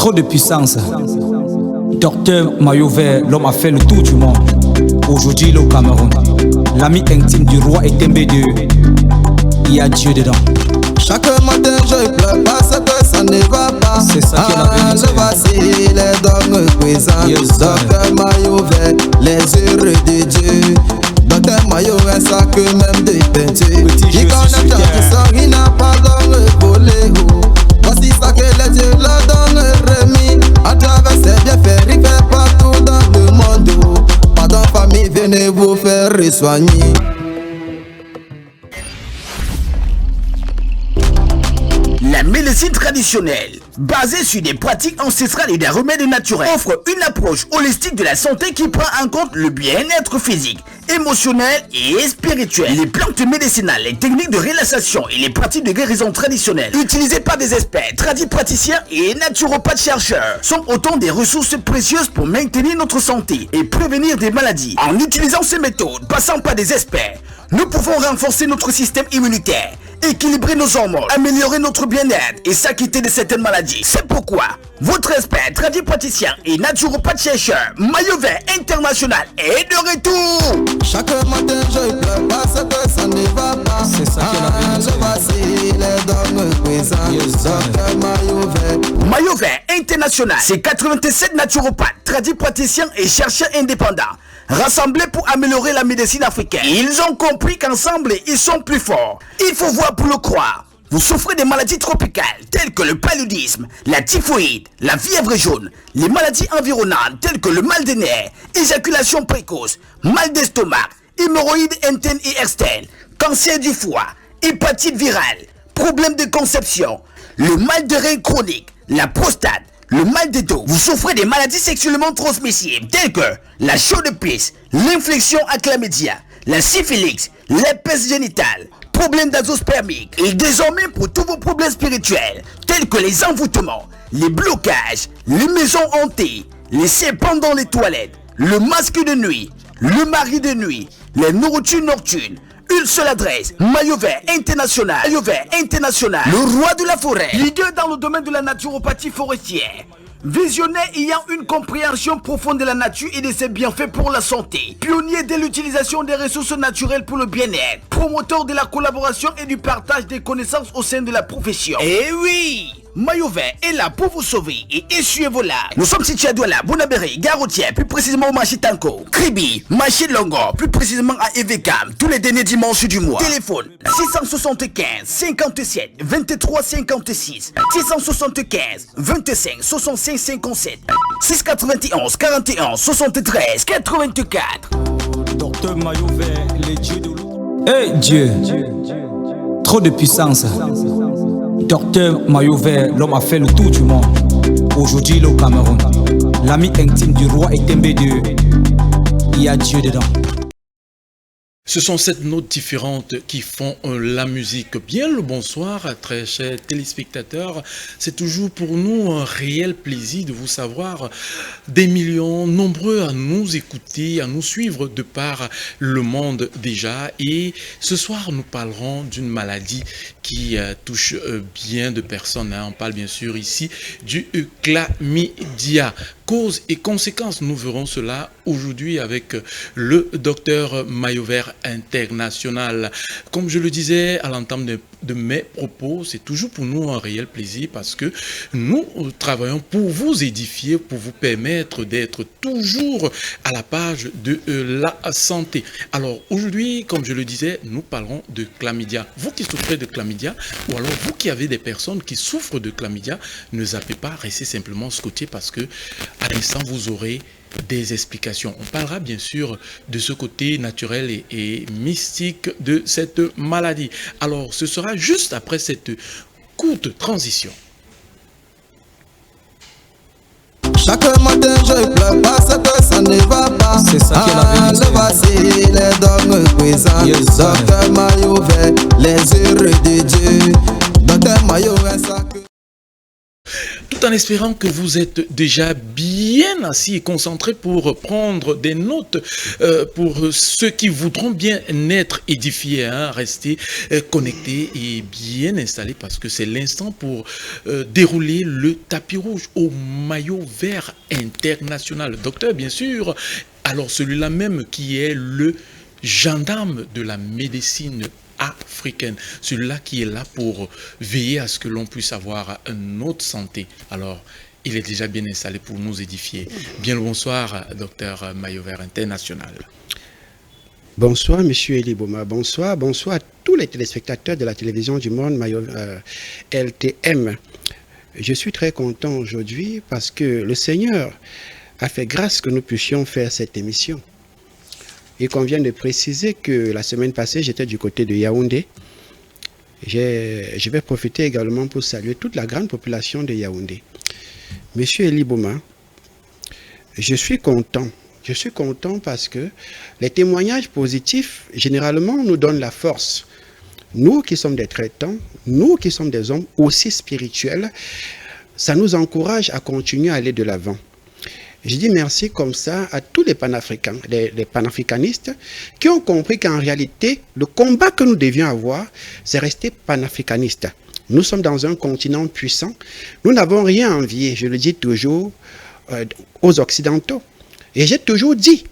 Trop de puissance. Docteur Maillot Vert, l'homme a fait le tour du monde. Aujourd'hui, le Cameroun. L'ami intime du roi est MB2. Il y a Dieu dedans. Chaque matin je pleure parce que ça ne va pas. C'est ça qui est la vérité. Je vacille les dogmes présents. Docteur Maillot Vert, les heureux de Dieu. Docteur Maillot un sac même de peinture. Il connaît tant de sang, il n'a pas d'homme volé. Voici ça que les dieux leur donnent remis. À travers ses bienfaits, il fait partout dans le monde. Pardon famille, venez vous faire soigner. La médecine traditionnelle, basée sur des pratiques ancestrales et des remèdes naturels, offre une approche holistique de la santé qui prend en compte le bien-être physique, émotionnel et spirituel. Les plantes médicinales, les techniques de relaxation et les pratiques de guérison traditionnelles utilisées par des experts, tradipraticiens et naturopathes chercheurs sont autant des ressources précieuses pour maintenir notre santé et prévenir des maladies. En utilisant ces méthodes, passant par des experts, nous pouvons renforcer notre système immunitaire, équilibrer nos hormones, améliorer notre bien-être et s'acquitter de certaines maladies. C'est pourquoi votre expert tradipraticien et naturopathe chercheur Maillot Vert International est de retour. Chaque matin je pleure parce que ça ne va pas. C'est ça qui est la vérité. Je vacille les dogmes présents. Docteur Maillot Vert. Maillot Vert International, c'est 87 naturopathes, tradipraticiens et chercheurs indépendants rassemblés pour améliorer la médecine africaine. Ils ont compris qu'ensemble, ils sont plus forts. Il faut voir pour le croire. Vous souffrez des maladies tropicales telles que le paludisme, la typhoïde, la fièvre jaune, les maladies environnantes telles que le mal des nerfs, éjaculation précoce, mal d'estomac, hémorroïdes internes et externes, cancer du foie, hépatite virale, problèmes de conception, le mal de rein chronique, la prostate, le mal de dos. Vous souffrez des maladies sexuellement transmissibles telles que la chaude-pisse, l'infection à chlamydia, la syphilis, l'herpès génital, problèmes d'azospermique. Et désormais pour tous vos problèmes spirituels tels que les envoûtements, les blocages, les maisons hantées, les serpents dans les toilettes, le masque de nuit, le mari de nuit, les nourritures nocturnes. Une seule adresse, Maillot Vert International. Maillot Vert International, le roi de la forêt, leader dans le domaine de la naturopathie forestière. Visionnaire ayant une compréhension profonde de la nature et de ses bienfaits pour la santé. Pionnier de l'utilisation des ressources naturelles pour le bien-être. Promoteur de la collaboration et du partage des connaissances au sein de la profession. Eh oui! Maillot Vert est là pour vous sauver et essuyer vos larmes. Nous sommes situés à Douala, Bonabéré, Garoutière, plus précisément au marché Tanko, Kribi, marché Longo, plus précisément à Evekam, tous les derniers dimanches du mois. Téléphone 675 57 23 56 675 25 65 57 691 41 73 84. Docteur Maillot Vert, les dieux de l'eau. Hey Dieu, trop de puissance. Docteur Maillot Vert, l'homme a fait le tour du monde. Aujourd'hui, le Cameroun. L'ami intime du roi est MB2. Il y a Dieu dedans. Ce sont 7 notes différentes qui font la musique. Bien le bonsoir, très chers téléspectateurs. C'est toujours pour nous un réel plaisir de vous savoir des millions, nombreux à nous écouter, à nous suivre de par le monde déjà. Et ce soir, nous parlerons d'une maladie qui touche bien de personnes. On parle bien sûr ici du chlamydia. Causes et conséquences, nous verrons cela aujourd'hui avec le docteur Maillot Vert International. Comme je le disais à l'entame de mes propos, c'est toujours pour nous un réel plaisir parce que nous travaillons pour vous édifier, pour vous permettre d'être toujours à la page de la santé. Alors aujourd'hui, comme je le disais, nous parlerons de chlamydia. Vous qui souffrez de chlamydia ou alors vous qui avez des personnes qui souffrent de chlamydia, ne zappez pas, restez simplement scotché parce que à l'instant vous aurez des explications. On parlera bien sûr de ce côté naturel et mystique de cette maladie. Alors ce sera juste après cette courte transition. Chaque matin je pleure parce que ça ne va pas. C'est ça qui est la vérité. Je vacille les dogmes présents. Docteur Maillot Vert, les heureux de Dieu. Docteur Maillot un sac. Tout Tout en espérant que vous êtes déjà bien assis et concentrés pour prendre des notes pour ceux qui voudront bien être édifiés, hein, rester connectés et bien installés parce que c'est l'instant pour dérouler le tapis rouge au maillot vert international. Docteur, bien sûr, alors celui-là même qui est le gendarme de la médecine africaine, celui-là qui est là pour veiller à ce que l'on puisse avoir une autre santé. Alors, il est déjà bien installé pour nous édifier. Bien le bonsoir, docteur Maillot Vert International. Bonsoir, monsieur Elie Bouma. Bonsoir à tous les téléspectateurs de la télévision du monde LTM. Je suis très content aujourd'hui parce que le Seigneur a fait grâce que nous puissions faire cette émission. Il convient de préciser que la semaine passée, j'étais du côté de Yaoundé. Je vais profiter également pour saluer toute la grande population de Yaoundé. Monsieur Elie Bouma, je suis content. Je suis content parce que les témoignages positifs, généralement, nous donnent la force. Nous qui sommes des traitants, nous qui sommes des hommes aussi spirituels, ça nous encourage à continuer à aller de l'avant. Je dis merci comme ça à tous les panafricains, les panafricanistes qui ont compris qu'en réalité, le combat que nous devions avoir, c'est rester panafricaniste. Nous sommes dans un continent puissant. Nous n'avons rien à envier, je le dis toujours, aux Occidentaux. Et j'ai toujours dit,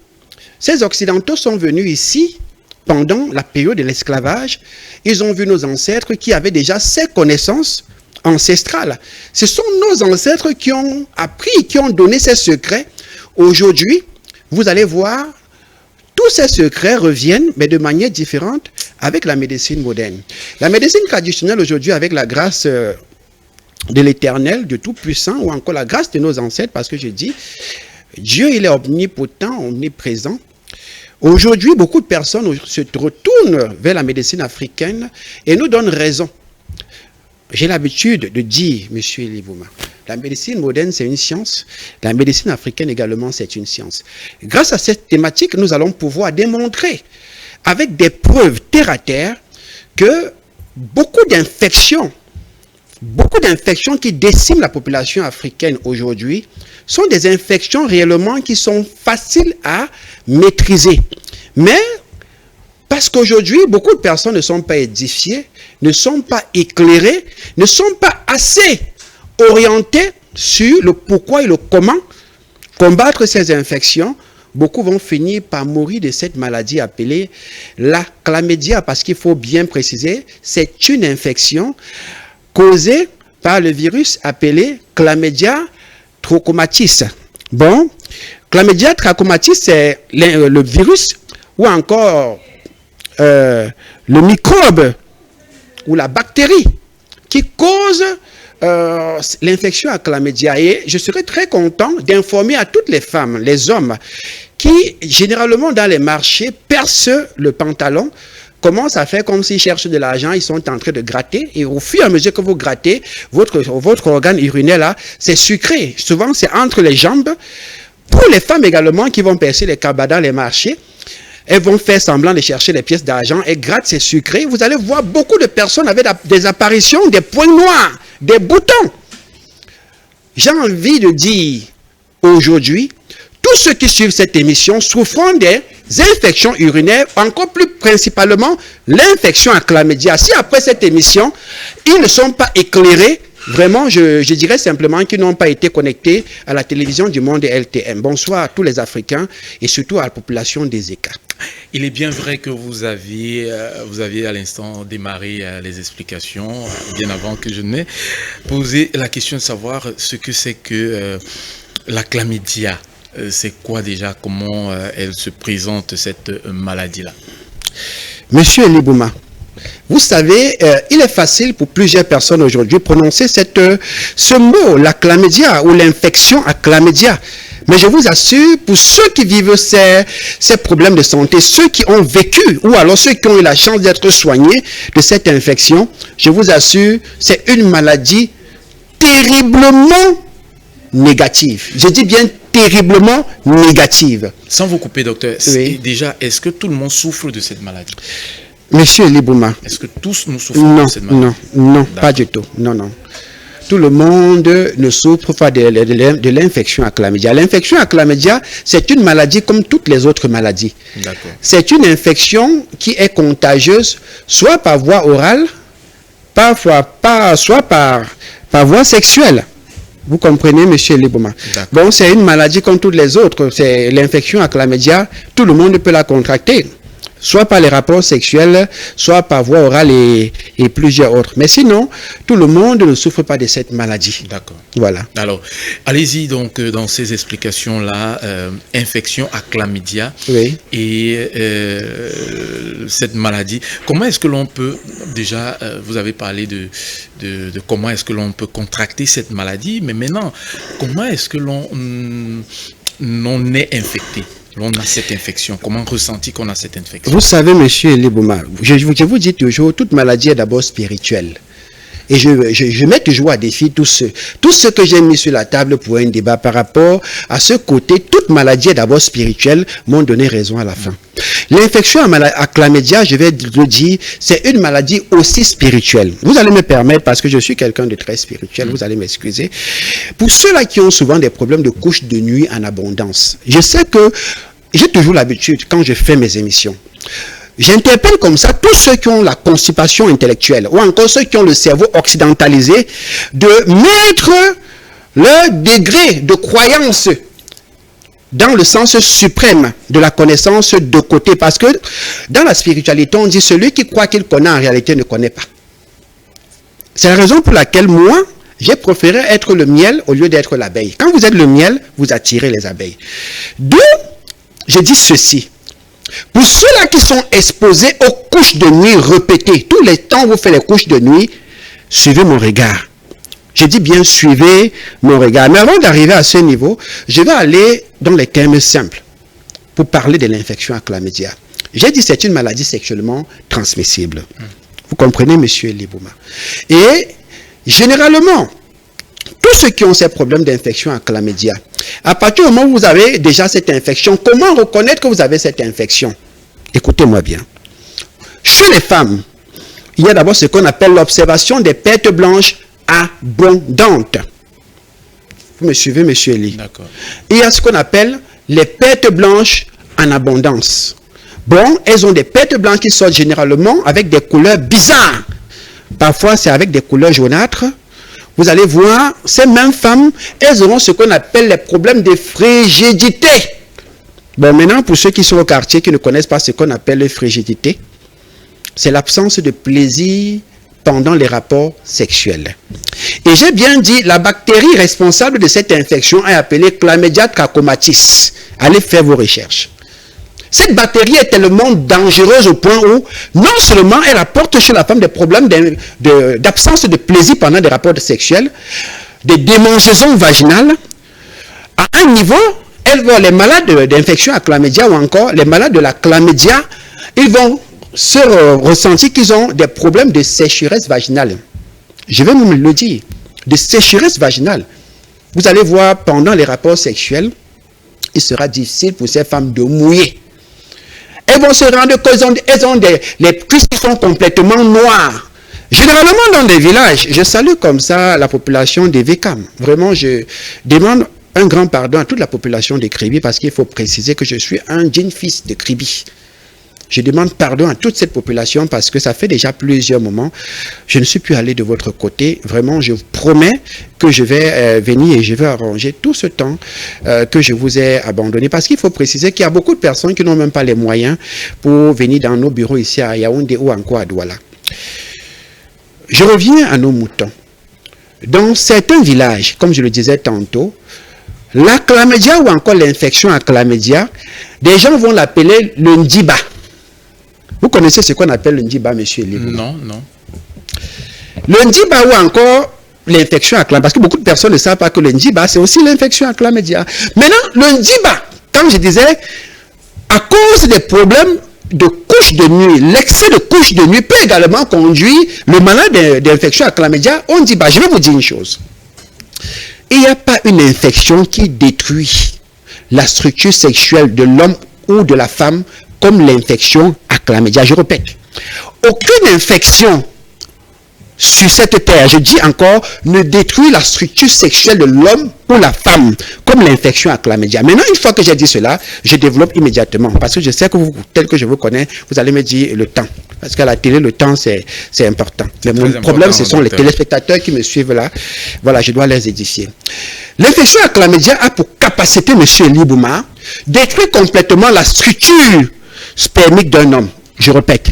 ces Occidentaux sont venus ici pendant la période de l'esclavage. Ils ont vu nos ancêtres qui avaient déjà ces connaissances ancestrales. Ce sont nos ancêtres qui ont appris, qui ont donné ces secrets. Aujourd'hui, vous allez voir, tous ces secrets reviennent, mais de manière différente, avec la médecine moderne. La médecine traditionnelle aujourd'hui, avec la grâce de l'Éternel, du Tout-Puissant, ou encore la grâce de nos ancêtres, parce que je dis, Dieu, il est omnipotent, omniprésent. Aujourd'hui, beaucoup de personnes se retournent vers la médecine africaine et nous donnent raison. J'ai l'habitude de dire, monsieur Elie Bouma, la médecine moderne, c'est une science. La médecine africaine également, c'est une science. Grâce à cette thématique, nous allons pouvoir démontrer, avec des preuves terre à terre, que beaucoup d'infections qui déciment la population africaine aujourd'hui sont des infections réellement qui sont faciles à maîtriser. Mais parce qu'aujourd'hui, beaucoup de personnes ne sont pas édifiées, ne sont pas éclairées, ne sont pas assez orientées sur le pourquoi et le comment combattre ces infections. Beaucoup vont finir par mourir de cette maladie appelée la chlamydia, parce qu'il faut bien préciser, c'est une infection causée par le virus appelé chlamydia trachomatis. Bon, chlamydia trachomatis, c'est le virus ou encore le microbe ou la bactérie qui cause l'infection à chlamydia. Et je serais très content d'informer à toutes les femmes, les hommes, qui généralement dans les marchés percent le pantalon, commencent à faire comme s'ils cherchent de l'argent, ils sont en train de gratter, et au fur et à mesure que vous grattez, votre organe urinaire là, c'est sucré. Souvent, c'est entre les jambes. Pour les femmes également qui vont percer les cabas dans les marchés, elles vont faire semblant de chercher les pièces d'argent et grattent, c'est sucré. Vous allez voir beaucoup de personnes avec des apparitions, des points noirs, des boutons. J'ai envie de dire aujourd'hui, tous ceux qui suivent cette émission souffrant des infections urinaires, encore plus principalement l'infection à chlamydia. Si après cette émission, ils ne sont pas éclairés, vraiment, je dirais simplement qu'ils n'ont pas été connectés à la télévision du monde LTM. Bonsoir à tous les Africains et surtout à la population des ECA. Il est bien vrai que vous aviez à l'instant démarré les explications, bien avant que je n'ai posé la question de savoir ce que c'est que la chlamydia. C'est quoi déjà, comment elle se présente, cette maladie-là? Monsieur Elie Bouma, vous savez, il est facile pour plusieurs personnes aujourd'hui de prononcer ce mot, la chlamydia ou l'infection à chlamydia. Mais je vous assure, pour ceux qui vivent ces problèmes de santé, ceux qui ont vécu ou alors ceux qui ont eu la chance d'être soignés de cette infection, je vous assure, c'est une maladie terriblement négative. Je dis bien terriblement négative. Sans vous couper, docteur, oui. Déjà, est-ce que tout le monde souffre de cette maladie? Monsieur Elie Bouma. Est-ce que tous nous souffrons de cette maladie? Non, pas du tout. Non. tout le monde ne souffre pas de l'infection à chlamydia. L'infection à chlamydia, c'est une maladie comme toutes les autres maladies. C'est une infection qui est contagieuse, soit par voie orale, soit par voie sexuelle. Vous comprenez, monsieur Liboma? Bon, c'est une maladie comme toutes les autres. C'est l'infection à chlamydia. Tout le monde peut la contracter, soit par les rapports sexuels, soit par voie orale et plusieurs autres. Mais sinon, tout le monde ne souffre pas de cette maladie. D'accord. Voilà. Alors, allez-y donc dans ces explications-là, infection à chlamydia et cette maladie. Comment est-ce que l'on peut, déjà, vous avez parlé de comment est-ce que l'on peut contracter cette maladie, mais maintenant, comment est-ce que l'on est infecté? On a cette infection. Comment ressentir qu'on a cette infection? Vous savez, monsieur Elibouma, je vous dis toujours, toute maladie est d'abord spirituelle. Et je mets toujours à défi tout ce que j'ai mis sur la table pour un débat par rapport à ce côté. Toute maladie est d'abord spirituelle, m'ont donné raison à la fin. L'infection à chlamydia, je vais le dire, c'est une maladie aussi spirituelle. Vous allez me permettre, parce que je suis quelqu'un de très spirituel, vous allez m'excuser. Pour ceux-là qui ont souvent des problèmes de couches de nuit en abondance, je sais que j'ai toujours l'habitude, quand je fais mes émissions, j'interpelle comme ça tous ceux qui ont la constipation intellectuelle ou encore ceux qui ont le cerveau occidentalisé de mettre leur degré de croyance dans le sens suprême de la connaissance de côté. Parce que dans la spiritualité, on dit celui qui croit qu'il connaît en réalité ne connaît pas. C'est la raison pour laquelle moi, j'ai préféré être le miel au lieu d'être l'abeille. Quand vous êtes le miel, vous attirez les abeilles. D'où je dis ceci. Pour ceux-là qui sont exposés aux couches de nuit répétées, tous les temps où vous faites les couches de nuit, suivez mon regard. Je dis bien suivez mon regard. Mais avant d'arriver à ce niveau, je vais aller dans les termes simples pour parler de l'infection à chlamydia. J'ai dit c'est une maladie sexuellement transmissible. Vous comprenez, monsieur Libouma? Et généralement, tous ceux qui ont ces problèmes d'infection à chlamydia, à partir du moment où vous avez déjà cette infection, comment reconnaître que vous avez cette infection? Écoutez-moi bien. Chez les femmes, il y a d'abord ce qu'on appelle l'observation des pertes blanches abondantes. Vous me suivez, monsieur Eli? D'accord. Il y a ce qu'on appelle les pertes blanches en abondance. Bon, elles ont des pertes blanches qui sortent généralement avec des couleurs bizarres. Parfois, c'est avec des couleurs jaunâtres. Vous allez voir, ces mêmes femmes, elles auront ce qu'on appelle les problèmes de frigidité. Bon, maintenant, pour ceux qui sont au quartier, qui ne connaissent pas ce qu'on appelle la frigidité, c'est l'absence de plaisir pendant les rapports sexuels. Et j'ai bien dit, la bactérie responsable de cette infection est appelée Chlamydia trachomatis. Allez faire vos recherches. Cette bactérie est tellement dangereuse au point où, non seulement elle apporte chez la femme des problèmes d'absence de plaisir pendant des rapports sexuels, des démangeaisons vaginales, à un niveau, les malades d'infection à chlamydia ou encore les malades de la chlamydia, ils vont se ressentir qu'ils ont des problèmes de sécheresse vaginale. Je vais même le dire, de sécheresse vaginale. Vous allez voir, pendant les rapports sexuels, il sera difficile pour ces femmes de mouiller. Elles vont se rendre compte qu'elles ont les cuisses qui sont complètement noires. Généralement dans des villages, je salue comme ça la population des VECAM. Vraiment, je demande un grand pardon à toute la population de Kribi parce qu'il faut préciser que je suis un digne fils de Kribi. Je demande pardon à toute cette population parce que ça fait déjà plusieurs moments. Je ne suis plus allé de votre côté. Vraiment, je vous promets que je vais venir et je vais arranger tout ce temps que je vous ai abandonné. Parce qu'il faut préciser qu'il y a beaucoup de personnes qui n'ont même pas les moyens pour venir dans nos bureaux ici à Yaoundé ou encore à Douala. Je reviens à nos moutons. Dans certains villages, comme je le disais tantôt, la chlamydia ou encore l'infection à chlamydia, des gens vont l'appeler le ndiba. Vous connaissez ce qu'on appelle le ndiba, monsieur Elibo? Non, non. Le ndiba ou encore l'infection à chlamydia, parce que beaucoup de personnes ne savent pas que le ndiba, c'est aussi l'infection à chlamydia. Maintenant, le ndiba, comme je disais, à cause des problèmes de couches de nuit, l'excès de couches de nuit peut également conduire le malade d'infection à chlamydia au ndiba. Je vais vous dire une chose. Il n'y a pas une infection qui détruit la structure sexuelle de l'homme ou de la femme comme l'infection à chlamydia. Je répète, aucune infection sur cette terre, je dis encore, ne détruit la structure sexuelle de l'homme ou la femme, comme l'infection à chlamydia. Maintenant, une fois que j'ai dit cela, je développe immédiatement, parce que je sais que vous, tel que je vous connais, vous allez me dire le temps. Parce qu'à la télé, le temps, c'est important. Mais mon problème, ce sont les téléspectateurs qui me suivent là. Voilà, je dois les édifier. L'infection à chlamydia a pour capacité, M. Libouma, détruire complètement la structure spermique d'un homme. Je répète.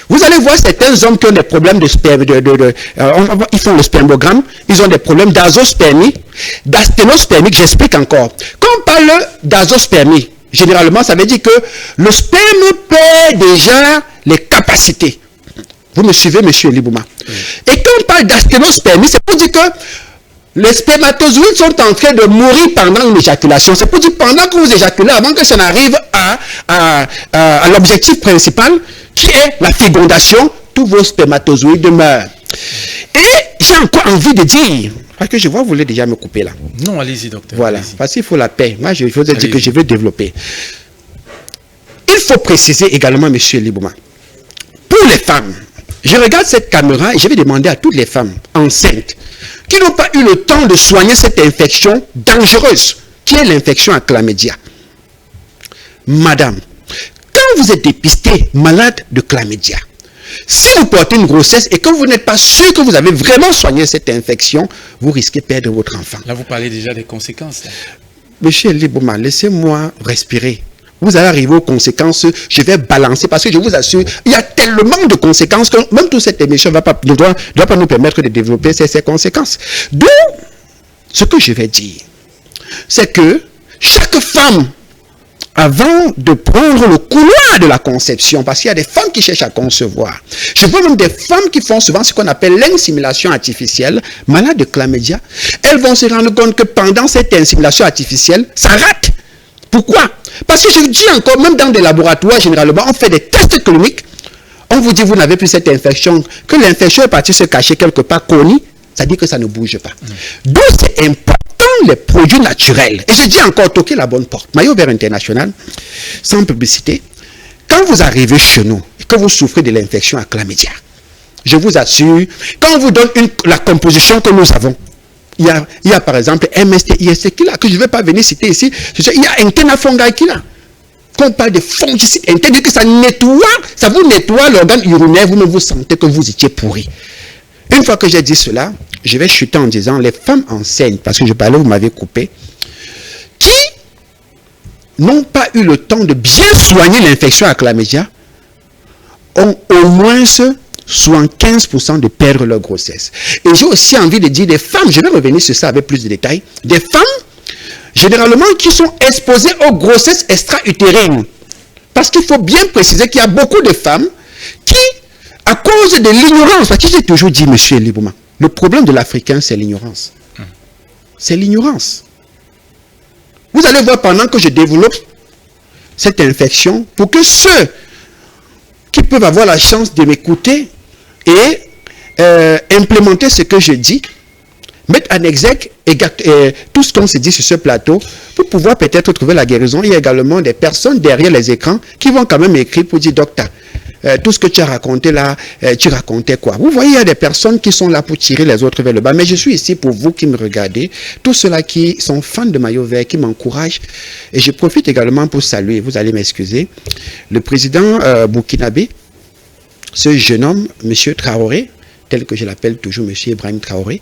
Vous allez voir certains hommes qui ont des problèmes de sperme, ils font le spermogramme, ils ont des problèmes d'azospermie, d'asténospermie, j'explique encore. Quand on parle d'azospermie, généralement, ça veut dire que le sperme perd déjà les capacités. Vous me suivez, M. Libouma? Et quand on parle d'asténospermie, c'est pour dire que les spermatozoïdes sont en train de mourir pendant une éjaculation. C'est pour dire pendant que vous éjaculez, avant que ça n'arrive à l'objectif principal, qui est la fécondation, tous vos spermatozoïdes meurent. Et j'ai encore envie de dire, parce que je vois que vous voulez déjà me couper là. Non, allez-y, docteur. Voilà, allez-y. parce qu'il faut la paix. Moi, je vous ai dit que je veux développer. Il faut préciser également, M. Libouma, pour les femmes, je regarde cette caméra et je vais demander à toutes les femmes enceintes qui n'ont pas eu le temps de soigner cette infection dangereuse, qui est l'infection à chlamydia. Madame, quand vous êtes dépistée malade de chlamydia, si vous portez une grossesse et que vous n'êtes pas sûr que vous avez vraiment soigné cette infection, vous risquez de perdre votre enfant. Là, vous parlez déjà des conséquences. Là. Monsieur Libouma, laissez-moi respirer. Vous allez arriver aux conséquences, je vais balancer, parce que je vous assure, il y a tellement de conséquences que même toute cette émission ne doit pas nous permettre de développer ces conséquences. Donc, ce que je vais dire, c'est que chaque femme, avant de prendre le couloir de la conception, parce qu'il y a des femmes qui cherchent à concevoir, je vois même des femmes qui font souvent ce qu'on appelle l'insémination artificielle, malades de chlamydia, elles vont se rendre compte que pendant cette insémination artificielle, ça rate. Pourquoi? Parce que je dis encore, même dans des laboratoires, généralement, on fait des tests cliniques, on vous dit vous n'avez plus cette infection, que l'infection est partie se cacher quelque part, connue, ça dit que ça ne bouge pas. Donc c'est important les produits naturels. Et je dis encore, toquez la bonne porte. Maillot Vert International, sans publicité, quand vous arrivez chez nous et que vous souffrez de l'infection à chlamydia, je vous assure, quand on vous donne la composition que nous avons, il y a par exemple MST, IST qui là, que je ne vais pas venir citer ici, il y a un tenafongay qui là. Quand on parle de fongicide, interdit que ça nettoie, ça vous nettoie l'organe urinaire, vous-même vous sentez que vous étiez pourri. Une fois que j'ai dit cela, je vais chuter en disant les femmes enceintes, parce que je parlais, vous m'avez coupé, qui n'ont pas eu le temps de bien soigner l'infection à chlamydia, ont au moins 75% de perdre leur grossesse. Et j'ai aussi envie de dire des femmes, je vais revenir sur ça avec plus de détails, des femmes, généralement, qui sont exposées aux grossesses extra-utérines. Parce qu'il faut bien préciser qu'il y a beaucoup de femmes qui, à cause de l'ignorance, parce que j'ai toujours dit, monsieur Libouma, le problème de l'Africain, c'est l'ignorance. C'est l'ignorance. Vous allez voir pendant que je développe cette infection, pour que ceux qui peuvent avoir la chance de m'écouter et implémenter ce que je dis, mettre en exergue tout ce qu'on se dit sur ce plateau pour pouvoir peut-être trouver la guérison. Il y a également des personnes derrière les écrans qui vont quand même écrire pour dire, docteur, tout ce que tu as raconté là, tu racontais quoi? Vous voyez, il y a des personnes qui sont là pour tirer les autres vers le bas, mais je suis ici pour vous qui me regardez, tous ceux-là qui sont fans de Maillot Vert, qui m'encouragent, et je profite également pour saluer, vous allez m'excuser, le président burkinabé, ce jeune homme, M. Traoré, tel que je l'appelle toujours M. Ibrahim Traoré,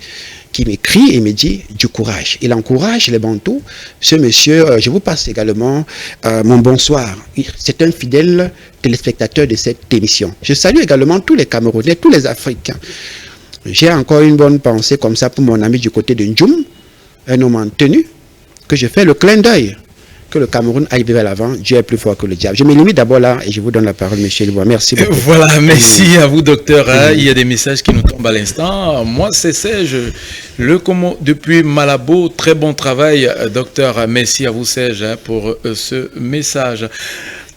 qui m'écrit et me dit du courage. Il encourage les Bantous. Ce monsieur, je vous passe également mon bonsoir. C'est un fidèle téléspectateur de cette émission. Je salue également tous les Camerounais, tous les Africains. J'ai encore une bonne pensée comme ça pour mon ami du côté de Ndjoum, un homme en tenue, que je fais le clin d'œil. Que le Cameroun aille vers l'avant, Dieu est plus fort que le diable. Je me limite d'abord là et je vous donne la parole, monsieur Libouma. Merci beaucoup. Voilà, merci à vous, docteur. Il y a des messages qui nous tombent à l'instant. Moi, c'est Serge, depuis Malabo. Très bon travail, docteur. Merci à vous, Serge, pour ce message.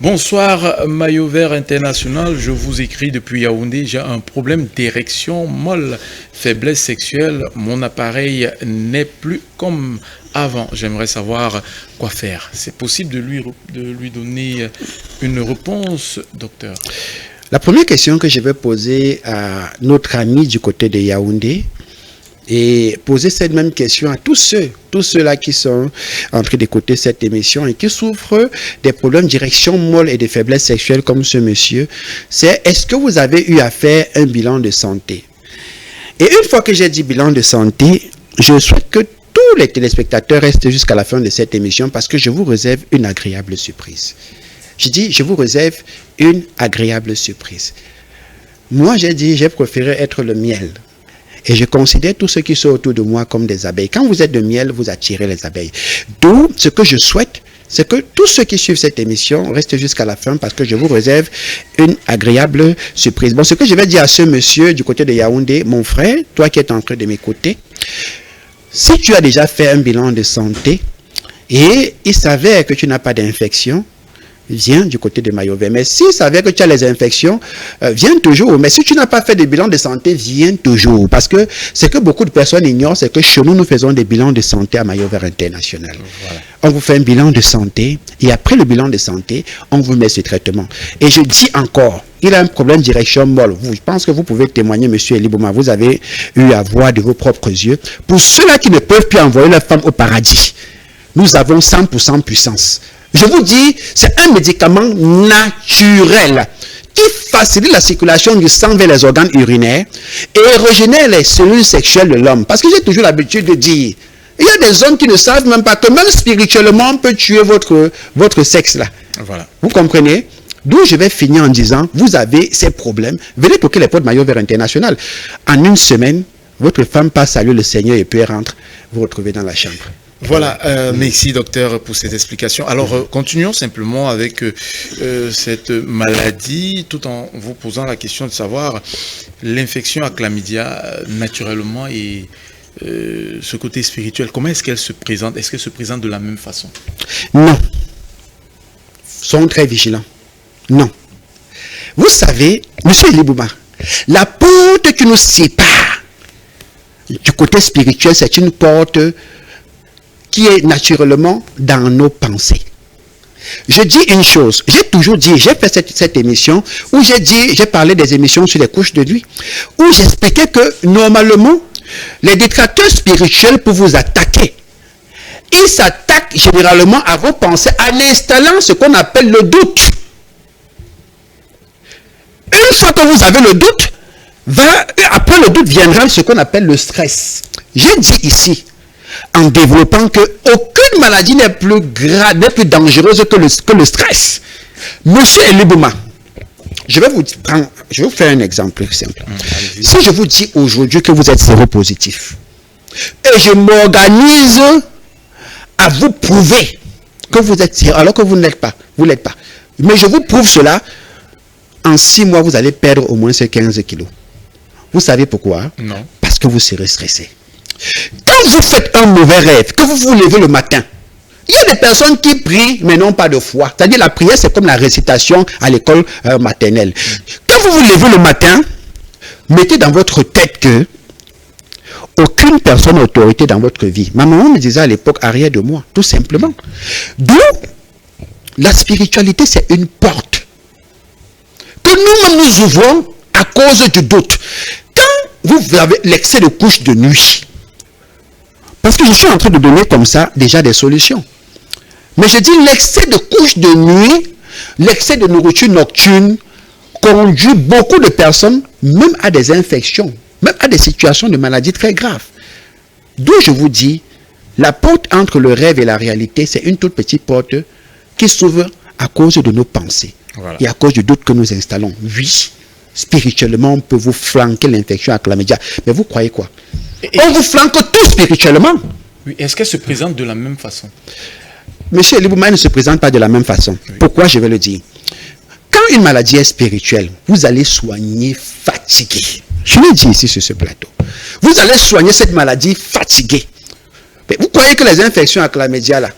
Bonsoir, Maillot Vert International. Je vous écris depuis Yaoundé. J'ai un problème d'érection molle, faiblesse sexuelle. Mon appareil n'est plus comme avant. J'aimerais savoir quoi faire. C'est possible de lui donner une réponse, docteur? La première question que je vais poser à notre ami du côté de Yaoundé, et poser cette même question à tous ceux-là qui sont en train d'écouter cette émission et qui souffrent des problèmes d'érection molle et de faiblesse sexuelle comme ce monsieur, c'est est-ce que vous avez eu à faire un bilan de santé? Et une fois que j'ai dit bilan de santé, je souhaite que tous les téléspectateurs restent jusqu'à la fin de cette émission parce que je vous réserve une agréable surprise. Je dis, je vous réserve une agréable surprise. Moi, j'ai dit, j'ai préféré être le miel. Et je considère tous ceux qui sont autour de moi comme des abeilles. Quand vous êtes de miel, vous attirez les abeilles. D'où, ce que je souhaite, c'est que tous ceux qui suivent cette émission restent jusqu'à la fin parce que je vous réserve une agréable surprise. Bon, ce que je vais dire à ce monsieur du côté de Yaoundé, mon frère, toi qui es en train de m'écouter, si tu as déjà fait un bilan de santé et il s'avère que tu n'as pas d'infection, viens du côté de maillot vert. Mais s'il s'avère que tu as les infections, viens toujours. Mais si tu n'as pas fait de bilan de santé, viens toujours. Parce que ce que beaucoup de personnes ignorent, c'est que chez nous, nous faisons des bilans de santé à maillot vert international. Voilà. On vous fait un bilan de santé et après le bilan de santé, on vous met ce traitement. Et je dis encore, il a un problème d'érection molle. Je pense que vous pouvez témoigner, monsieur Elie Bouma, vous avez eu à voir de vos propres yeux. Pour ceux-là qui ne peuvent plus envoyer leur femme au paradis, nous avons 100% puissance. Je vous dis, c'est un médicament naturel qui facilite la circulation du sang vers les organes urinaires et régénère les cellules sexuelles de l'homme. Parce que j'ai toujours l'habitude de dire, il y a des hommes qui ne savent même pas que même spirituellement, on peut tuer votre sexe là. Voilà. Vous comprenez? D'où je vais finir en disant, vous avez ces problèmes, venez toquer les portes maillot vert international. En une semaine, votre femme passe saluer le Seigneur et puis elle rentre, vous retrouvez dans la chambre. Voilà, merci docteur pour cette explication. Alors, continuons simplement avec cette maladie, tout en vous posant la question de savoir l'infection à chlamydia naturellement et ce côté spirituel, comment est-ce qu'elle se présente? Est-ce qu'elle se présente de la même façon? Non. Soyons très vigilants. Non. Vous savez, monsieur Elie Bouma, la porte qui nous sépare du côté spirituel, c'est une porte qui est naturellement dans nos pensées. Je dis une chose, j'ai toujours dit, j'ai fait cette émission où j'ai parlé des émissions sur les couches de nuit, où j'expliquais que normalement, les détracteurs spirituels pour vous attaquer, ils s'attaquent généralement à vos pensées en installant ce qu'on appelle le doute. Une fois que vous avez le doute, après le doute viendra ce qu'on appelle le stress. J'ai dit ici, en développant qu'aucune maladie n'est plus grave, n'est plus dangereuse que le stress. Monsieur Elie Bouma, je vais vous faire un exemple simple. Si je vous dis aujourd'hui que vous êtes séropositif, et je m'organise à vous prouver que vous êtes séro, alors que vous ne l'êtes pas, mais je vous prouve cela, en 6 mois, vous allez perdre au moins ces 15 kilos. Vous savez pourquoi? Non. Parce que vous serez stressé. Quand vous faites un mauvais rêve, que vous vous levez le matin, il y a des personnes qui prient mais n'ont pas de foi. C'est-à-dire la prière, c'est comme la récitation à l'école maternelle. Quand vous vous levez le matin, mettez dans votre tête que aucune personne n'a autorité dans votre vie. Ma maman me disait à l'époque, arrière de moi, tout simplement. D'où la spiritualité, c'est une porte que nous nous ouvrons à cause du doute. Quand vous avez l'excès de couches de nuit, parce que je suis en train de donner comme ça déjà des solutions. Mais je dis l'excès de couches de nuit, l'excès de nourriture nocturne conduit beaucoup de personnes même à des infections, même à des situations de maladies très graves. D'où je vous dis, la porte entre le rêve et la réalité, c'est une toute petite porte qui s'ouvre à cause de nos pensées. Voilà. Et à cause du doute que nous installons. Oui, spirituellement, on peut vous flanquer l'infection à chlamydia. Mais vous croyez quoi? On vous flanque tout spirituellement. Oui. Est-ce qu'elle se présente de la même façon? Monsieur Elie Bouma ne se présente pas de la même façon. Oui. Pourquoi je vais le dire? Quand une maladie est spirituelle, vous allez soigner fatigué. Je l'ai dit ici sur ce plateau. Vous allez soigner cette maladie fatiguée. Mais vous croyez que les infections à chlamydia là,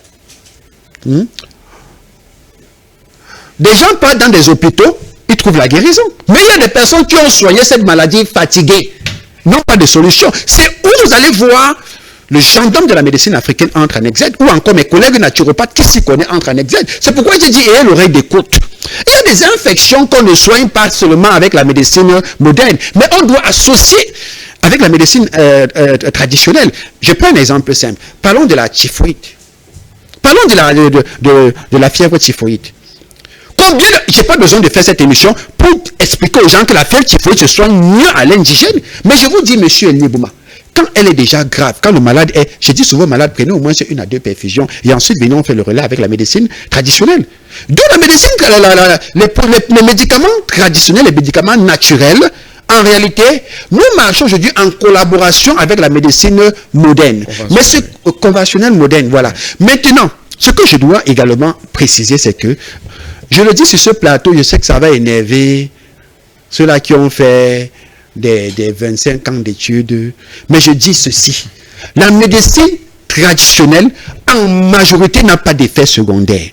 des gens partent dans des hôpitaux, ils trouvent la guérison. Mais il y a des personnes qui ont soigné cette maladie fatiguée. Non pas de solution. C'est où vous allez voir le gendarme de la médecine africaine entre en exergue, ou encore mes collègues naturopathes qui s'y connaissent entrent en exergue. C'est pourquoi j'ai dit, ayez l'oreille d'écoute. Il y a des infections qu'on ne soigne pas seulement avec la médecine moderne, mais on doit associer avec la médecine traditionnelle. Je prends un exemple simple. Parlons de la typhoïde. Parlons de la fièvre typhoïde. Combien j'ai pas besoin de faire cette émission pour expliquer aux gens que la fièvre typhoïde se soigne mieux à l'indigène. Mais je vous dis, monsieur Elibouma, quand elle est déjà grave, quand le malade est, je dis souvent malade, prenez au moins 1 à 2 perfusions et ensuite venez on fait le relais avec la médecine traditionnelle. Donc la médecine, les médicaments traditionnels, les médicaments naturels, en réalité, nous marchons aujourd'hui en collaboration avec la médecine moderne. Mais c'est conventionnel moderne, voilà. Maintenant, ce que je dois également préciser, c'est que, je le dis sur ce plateau, je sais que ça va énerver ceux-là qui ont fait des 25 ans d'études, mais je dis ceci, la médecine traditionnelle, en majorité, n'a pas d'effet secondaire.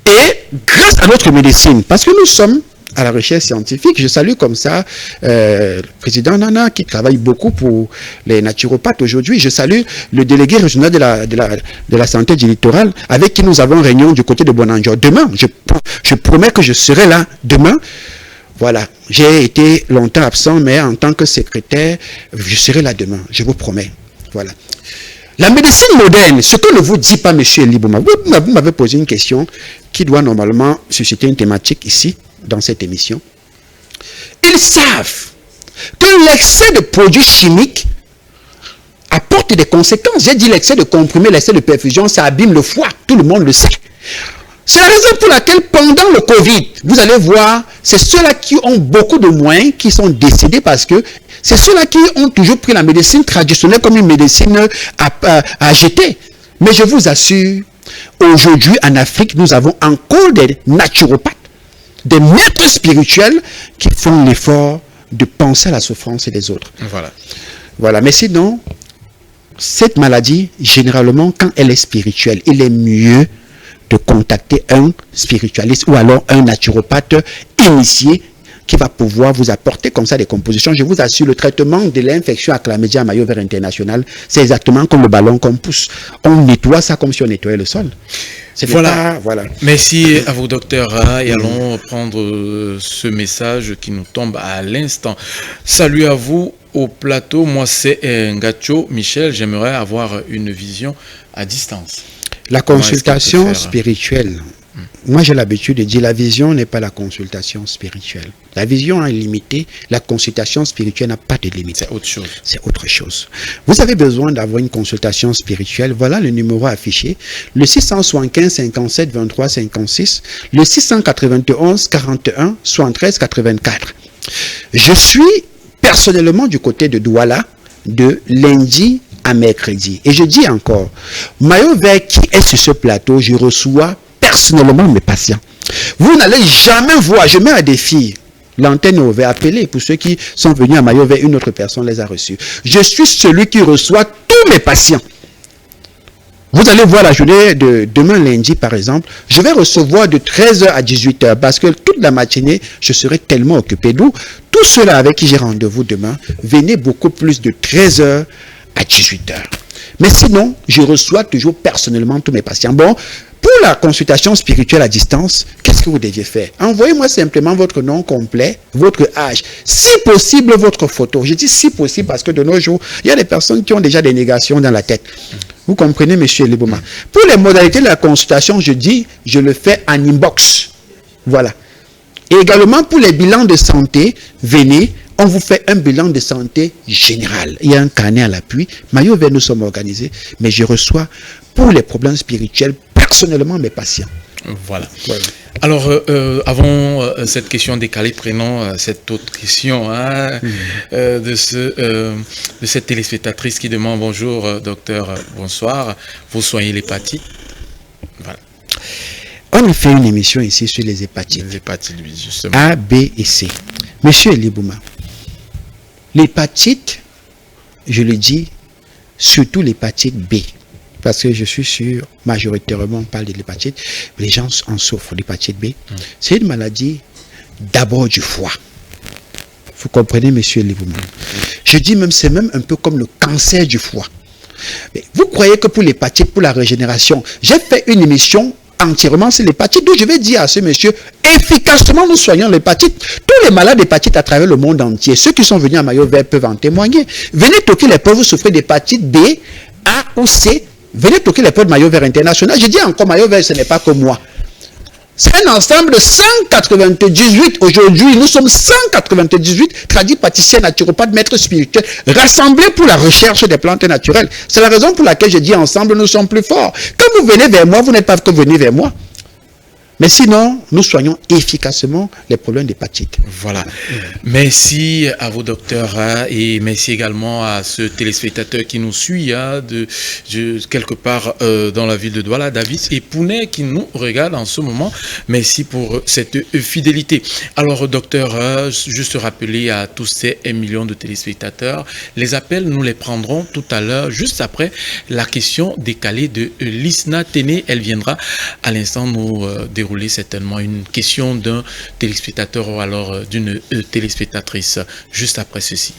Et grâce à notre médecine, parce que nous sommes à la recherche scientifique, je salue comme ça le président Nana qui travaille beaucoup pour les naturopathes aujourd'hui. Je salue le délégué régional de la santé du littoral avec qui nous avons une réunion du côté de Bonanjo. Demain, je promets que je serai là demain. Voilà, j'ai été longtemps absent, mais en tant que secrétaire, je serai là demain, je vous promets. Voilà. La médecine moderne, ce que ne vous dit pas M. Elibouma, vous m'avez posé une question qui doit normalement susciter une thématique ici, dans cette émission. Ils savent que l'excès de produits chimiques apporte des conséquences. J'ai dit l'excès de comprimés, l'excès de perfusion, ça abîme le foie. Tout le monde le sait. C'est la raison pour laquelle pendant le Covid, vous allez voir, c'est ceux-là qui ont beaucoup de moyens qui sont décédés parce que c'est ceux-là qui ont toujours pris la médecine traditionnelle comme une médecine à jeter. Mais je vous assure, aujourd'hui en Afrique, nous avons encore des naturopathes, des maîtres spirituels qui font l'effort de penser à la souffrance des autres. Voilà. Mais sinon, cette maladie, généralement, quand elle est spirituelle, il est mieux de contacter un spiritualiste ou alors un naturopathe initié qui va pouvoir vous apporter comme ça des compositions. Je vous assure, le traitement de l'infection à chlamydia maillot vert international, c'est exactement comme le ballon qu'on pousse. On nettoie ça comme si on nettoyait le sol. Voilà. Merci à vous, docteur. Et allons prendre ce message qui nous tombe à l'instant. Salut à vous au plateau. Moi, c'est Ngacho Michel. J'aimerais avoir une vision à distance. La consultation spirituelle. Moi, j'ai l'habitude de dire la vision n'est pas la consultation spirituelle. La vision est limitée, la consultation spirituelle n'a pas de limite. C'est autre chose. C'est autre chose. Vous avez besoin d'avoir une consultation spirituelle. Voilà le numéro affiché. Le 675 57 23 56. Le 691 41 73 84. Je suis personnellement du côté de Douala de lundi à mercredi. Et je dis encore, Maillot Vert qui est sur ce plateau, je reçois personnellement mes patients. Vous n'allez jamais voir, je mets à défi, l'antenne est ouverte, appelez pour ceux qui sont venus à Maillot Vert, une autre personne les a reçus. Je suis celui qui reçoit tous mes patients. Vous allez voir la journée de demain lundi par exemple, je vais recevoir de 13h à 18h parce que toute la matinée, je serai tellement occupé. D'où tous ceux-là avec qui j'ai rendez-vous demain, venez beaucoup plus de 13h à 18h. Mais sinon, je reçois toujours personnellement tous mes patients. Bon, pour la consultation spirituelle à distance, qu'est-ce que vous deviez faire? Envoyez-moi simplement votre nom complet, votre âge, si possible votre photo. Je dis si possible parce que de nos jours, il y a des personnes qui ont déjà des négations dans la tête. Vous comprenez, monsieur Elibouma? Pour les modalités de la consultation, je dis, je le fais en inbox. Voilà. Et également pour les bilans de santé, venez, on vous fait un bilan de santé général. Il y a un carnet à l'appui. Maillot Vert, nous sommes organisés, mais je reçois pour les problèmes spirituels personnellement mes patients. Voilà. Alors, avant cette question décalée, prenons cette autre question de cette téléspectatrice qui demande bonjour, docteur, bonsoir. Vous soignez l'hépatite? Voilà. On a fait une émission ici sur les hépatites. Les hépatites, justement. A, B et C. Monsieur Elibouma, l'hépatite, je le dis, surtout l'hépatite B. Parce que je suis sûr, majoritairement, on parle de l'hépatite, les gens en souffrent, l'hépatite B. C'est une maladie d'abord du foie. Vous comprenez, monsieur Elibouma? Je dis même, c'est même un peu comme le cancer du foie. Mais vous croyez que pour l'hépatite, pour la régénération, j'ai fait une émission entièrement sur l'hépatite, d'où je vais dire à ce monsieur, efficacement nous soignons l'hépatite. Tous les malades d'hépatite à travers le monde entier, ceux qui sont venus à Maillot Vert peuvent en témoigner. Venez toquer les preuves, vous souffrez d'hépatite B, A ou C. Venez toquer les preuves de Maillot Vert International. Je dis encore, Maillot Vert, ce n'est pas que moi. C'est un ensemble de 198. Aujourd'hui, nous sommes 198 tradipraticiens, naturopathes, maîtres spirituels, rassemblés pour la recherche des plantes naturelles. C'est la raison pour laquelle je dis ensemble, nous sommes plus forts. Quand vous venez vers moi, vous n'êtes pas que venir vers moi. Mais sinon, nous soignons efficacement les problèmes d'hépatite. Voilà. Merci à vos docteurs et merci également à ce téléspectateur qui nous suit quelque part dans la ville de Douala, Davis et Pounet qui nous regarde en ce moment. Merci pour cette fidélité. Alors, docteur, juste rappeler à tous ces 1 million de téléspectateurs, les appels, nous les prendrons tout à l'heure, juste après la question décalée de Lisna Téné. Elle viendra à l'instant nous dérouler certainement une question d'un téléspectateur ou alors d'une téléspectatrice juste après ceci.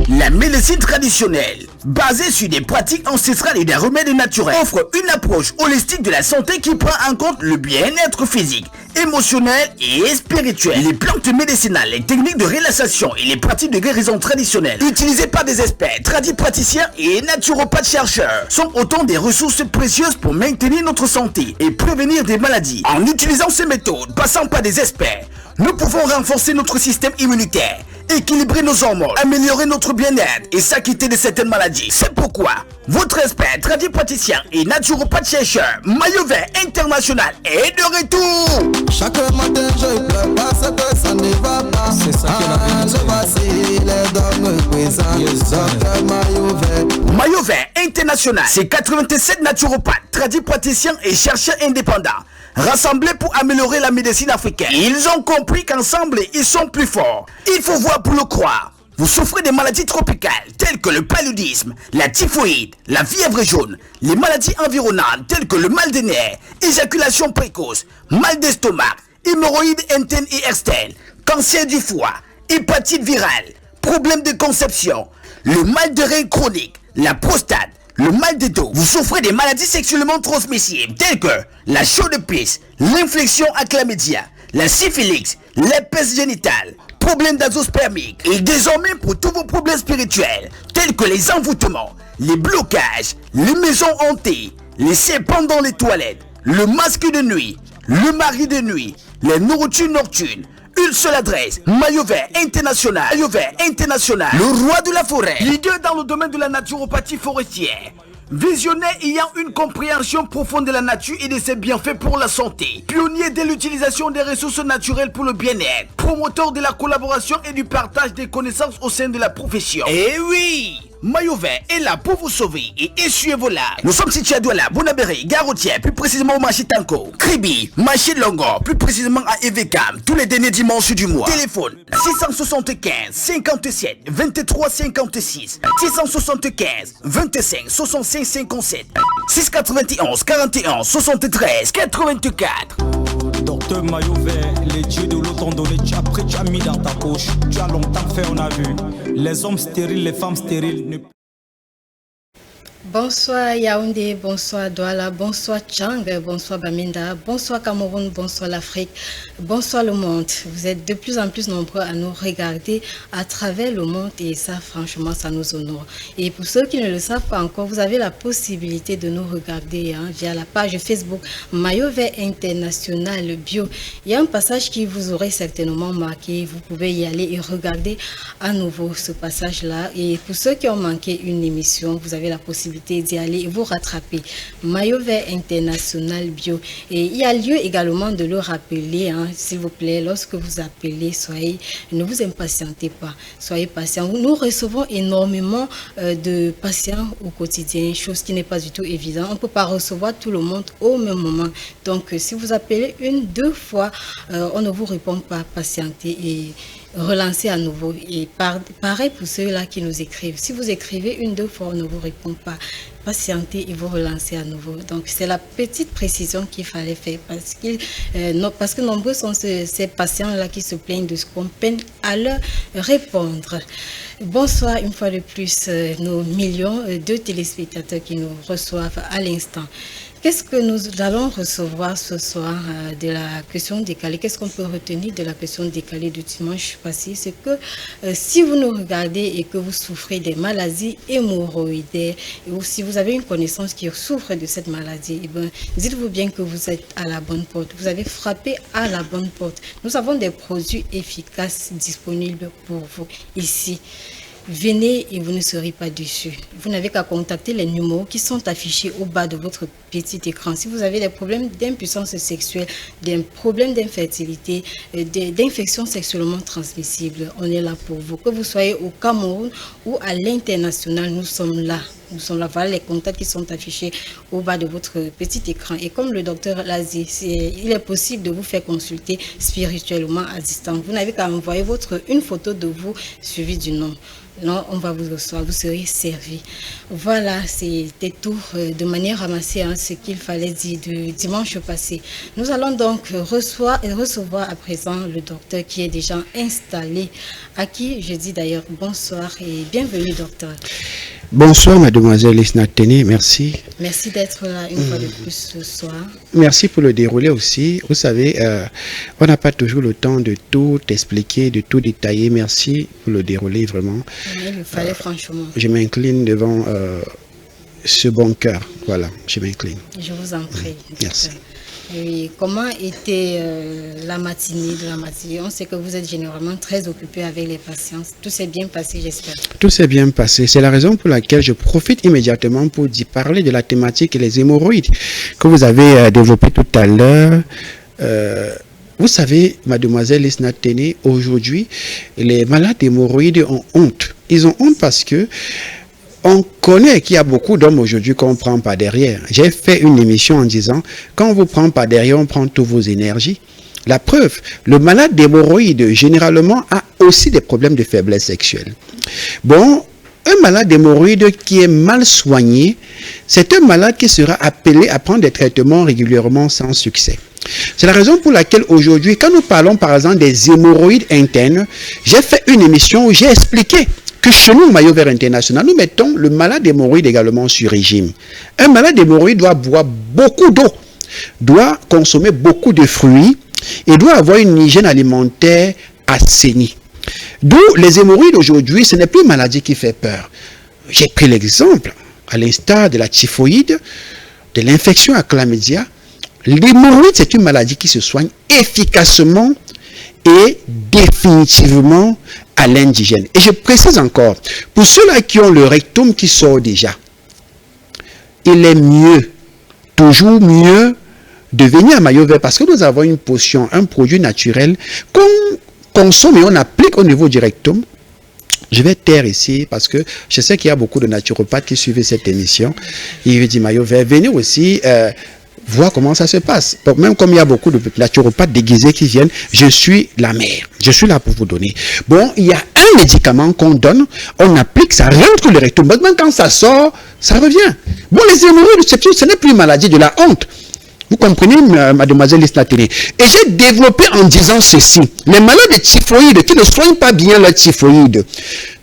La médecine traditionnelle, basée sur des pratiques ancestrales et des remèdes naturels, offre une approche holistique de la santé qui prend en compte le bien-être physique, émotionnel et spirituel. Les plantes médicinales, les techniques de relaxation et les pratiques de guérison traditionnelles utilisées par des experts, tradipraticiens et naturopathes chercheurs sont autant des ressources précieuses pour maintenir notre santé et prévenir des maladies. En utilisant ces méthodes passant par des experts, nous pouvons renforcer notre système immunitaire, équilibrer nos hormones, améliorer notre bien-être et s'acquitter de certaines maladies. C'est pourquoi votre expert tradipraticien et naturopathe chercheur Maillot Vert International est de retour. Chaque matin je pleure parce que ça ne va pas. C'est ça qui est la vérité. Je voici les dogmes présents. Docteur Maillot Vert. Maillot Vert International, c'est 87 naturopathes, tradipraticiens et chercheurs indépendants rassemblés pour améliorer la médecine africaine. Ils ont compris qu'ensemble, ils sont plus forts. Il faut voir pour le croire. Vous souffrez des maladies tropicales telles que le paludisme, la typhoïde, la fièvre jaune, les maladies environnantes telles que le mal des nerfs, éjaculation précoce, mal d'estomac, hémorroïdes internes et externes, cancer du foie, hépatite virale, problèmes de conception, le mal de rein chronique, la prostate, le mal de dos. Vous souffrez des maladies sexuellement transmissibles telles que la chaude-pisse, l'infection à chlamydia, la syphilis, l'herpès génital, problèmes d'azoospermique et désormais pour tous vos problèmes spirituels tels que les envoûtements, les blocages, les maisons hantées, les serpents dans les toilettes, le masque de nuit, le mari de nuit, les nourritures nocturnes. Une seule adresse, Maillot Vert International. Maillot Vert International, le roi de la forêt, leader dans le domaine de la naturopathie forestière. Visionnaire ayant une compréhension profonde de la nature et de ses bienfaits pour la santé. Pionnier de l'utilisation des ressources naturelles pour le bien-être. Promoteur de la collaboration et du partage des connaissances au sein de la profession. Eh oui! Maillot Vert est là pour vous sauver et essuyer vos larmes. Nous sommes situés à Douala, Bonabéry, Garoutière, plus précisément au marché Tanko, Kribi, marché Longo, plus précisément à Evekam, tous les derniers dimanches du mois. Téléphone 675 57 23 56 675 25 65 57 691 41 73 84. Docteur Maillot Vert, les dieux de l'eau t'ont donné, tu as pris, tu as mis dans ta poche. Tu as longtemps fait, on a vu. Les hommes stériles, les femmes stériles. Bonsoir Yaoundé, bonsoir Douala, bonsoir Tchang, bonsoir Bamenda, bonsoir Cameroun, bonsoir l'Afrique, bonsoir le monde. Vous êtes de plus en plus nombreux à nous regarder à travers le monde et ça franchement ça nous honore. Et pour ceux qui ne le savent pas encore, vous avez la possibilité de nous regarder via la page Facebook Maillot Vert International Bio. Il y a un passage qui vous aurait certainement marqué, vous pouvez y aller et regarder à nouveau ce passage-là. Et pour ceux qui ont manqué une émission, vous avez la possibilité d'y aller et vous rattraper. Maillot Vert International Bio. Et il y a lieu également de le rappeler, s'il vous plaît, lorsque vous appelez, ne vous impatientez pas, soyez patients. Nous recevons énormément de patients au quotidien, chose qui n'est pas du tout évidente. On ne peut pas recevoir tout le monde au même moment. Donc, si vous appelez 1, 2 fois, on ne vous répond pas, patientez et relancer à nouveau. Et pareil pour ceux-là qui nous écrivent. Si vous écrivez 1-2 fois, on ne vous répond pas. Patienter et vous relancer à nouveau. Donc, c'est la petite précision qu'il fallait faire parce que nombreux sont ces patients-là qui se plaignent de ce qu'on peine à leur répondre. Bonsoir une fois de plus, nos millions de téléspectateurs qui nous reçoivent à l'instant. Qu'est-ce que nous allons recevoir ce soir de la question décalée? Qu'est-ce qu'on peut retenir de la question décalée du dimanche passé? C'est que si vous nous regardez et que vous souffrez des maladies hémorroïdaires, ou si vous avez une connaissance qui souffre de cette maladie, eh bien, dites-vous bien que vous êtes à la bonne porte. Vous avez frappé à la bonne porte. Nous avons des produits efficaces disponibles pour vous ici. Venez et vous ne serez pas déçus. Vous n'avez qu'à contacter les numéros qui sont affichés au bas de votre petit écran. Si vous avez des problèmes d'impuissance sexuelle, des problèmes d'infertilité, d'infections sexuellement transmissibles, on est là pour vous. Que vous soyez au Cameroun ou à l'international, nous sommes là. Nous sommes là, voilà les contacts qui sont affichés au bas de votre petit écran. Et comme le docteur l'a dit, il est possible de vous faire consulter spirituellement à distance. Vous n'avez qu'à envoyer une photo de vous suivie du nom. Non, on va vous recevoir, vous serez servi. Voilà, c'était tout de manière ramassée, ce qu'il fallait dire du dimanche passé. Nous allons donc recevoir à présent le docteur qui est déjà installé, à qui je dis d'ailleurs bonsoir et bienvenue docteur. Bonsoir mademoiselle Lisna Tene, merci. Merci d'être là une fois de plus ce soir. Merci pour le déroulé aussi. Vous savez, on n'a pas toujours le temps de tout expliquer, de tout détailler. Merci pour le déroulé vraiment. Il fallait franchement. Je m'incline devant ce bon cœur. Voilà, je m'incline. Je vous en prie. Merci. Et comment était la matinée de la matinée? On sait que vous êtes généralement très occupé avec les patients. Tout s'est bien passé, j'espère. Tout s'est bien passé. C'est la raison pour laquelle je profite immédiatement pour parler de la thématique les hémorroïdes que vous avez développé tout à l'heure. Vous savez, mademoiselle Lisna Tene, aujourd'hui, les malades hémorroïdes ont honte. Ils ont honte parce que on connaît qu'il y a beaucoup d'hommes aujourd'hui qu'on ne prend pas derrière. J'ai fait une émission en disant, quand on ne vous prend pas derrière, on prend toutes vos énergies. La preuve, le malade d'hémorroïdes, généralement, a aussi des problèmes de faiblesse sexuelle. Bon, un malade d'hémorroïdes qui est mal soigné, c'est un malade qui sera appelé à prendre des traitements régulièrement sans succès. C'est la raison pour laquelle aujourd'hui, quand nous parlons par exemple des hémorroïdes internes, j'ai fait une émission où j'ai expliqué que chez nous, Maillot Vert International, nous mettons le malade d'hémorroïdes également sur régime. Un malade d'hémorroïdes doit boire beaucoup d'eau, doit consommer beaucoup de fruits et doit avoir une hygiène alimentaire assainie. D'où les hémorroïdes aujourd'hui, ce n'est plus une maladie qui fait peur. J'ai pris l'exemple, à l'instar de la typhoïde, de l'infection à chlamydia. L'hémorroïde, c'est une maladie qui se soigne efficacement et définitivement à l'indigène. Et je précise encore, pour ceux-là qui ont le rectum qui sort déjà, il est mieux, toujours mieux, de venir à Maillot Vert parce que nous avons une potion, un produit naturel qu'on consomme et on applique au niveau du rectum. Je vais taire ici parce que je sais qu'il y a beaucoup de naturopathes qui suivent cette émission. Il dit Maillot Vert, venez aussi voir comment ça se passe. Donc, même comme il y a beaucoup de naturopathes déguisés qui viennent, je suis la mère. Je suis là pour vous donner. Bon, il y a un médicament qu'on donne, on applique, ça rentre le rectum. Même quand ça sort, ça revient. Bon, les hémorroïdes, ce n'est plus une maladie de la honte. Vous comprenez, mademoiselle Lisna Tene. Et j'ai développé en disant ceci. Les malades de typhoïde qui ne soignent pas bien la typhoïde,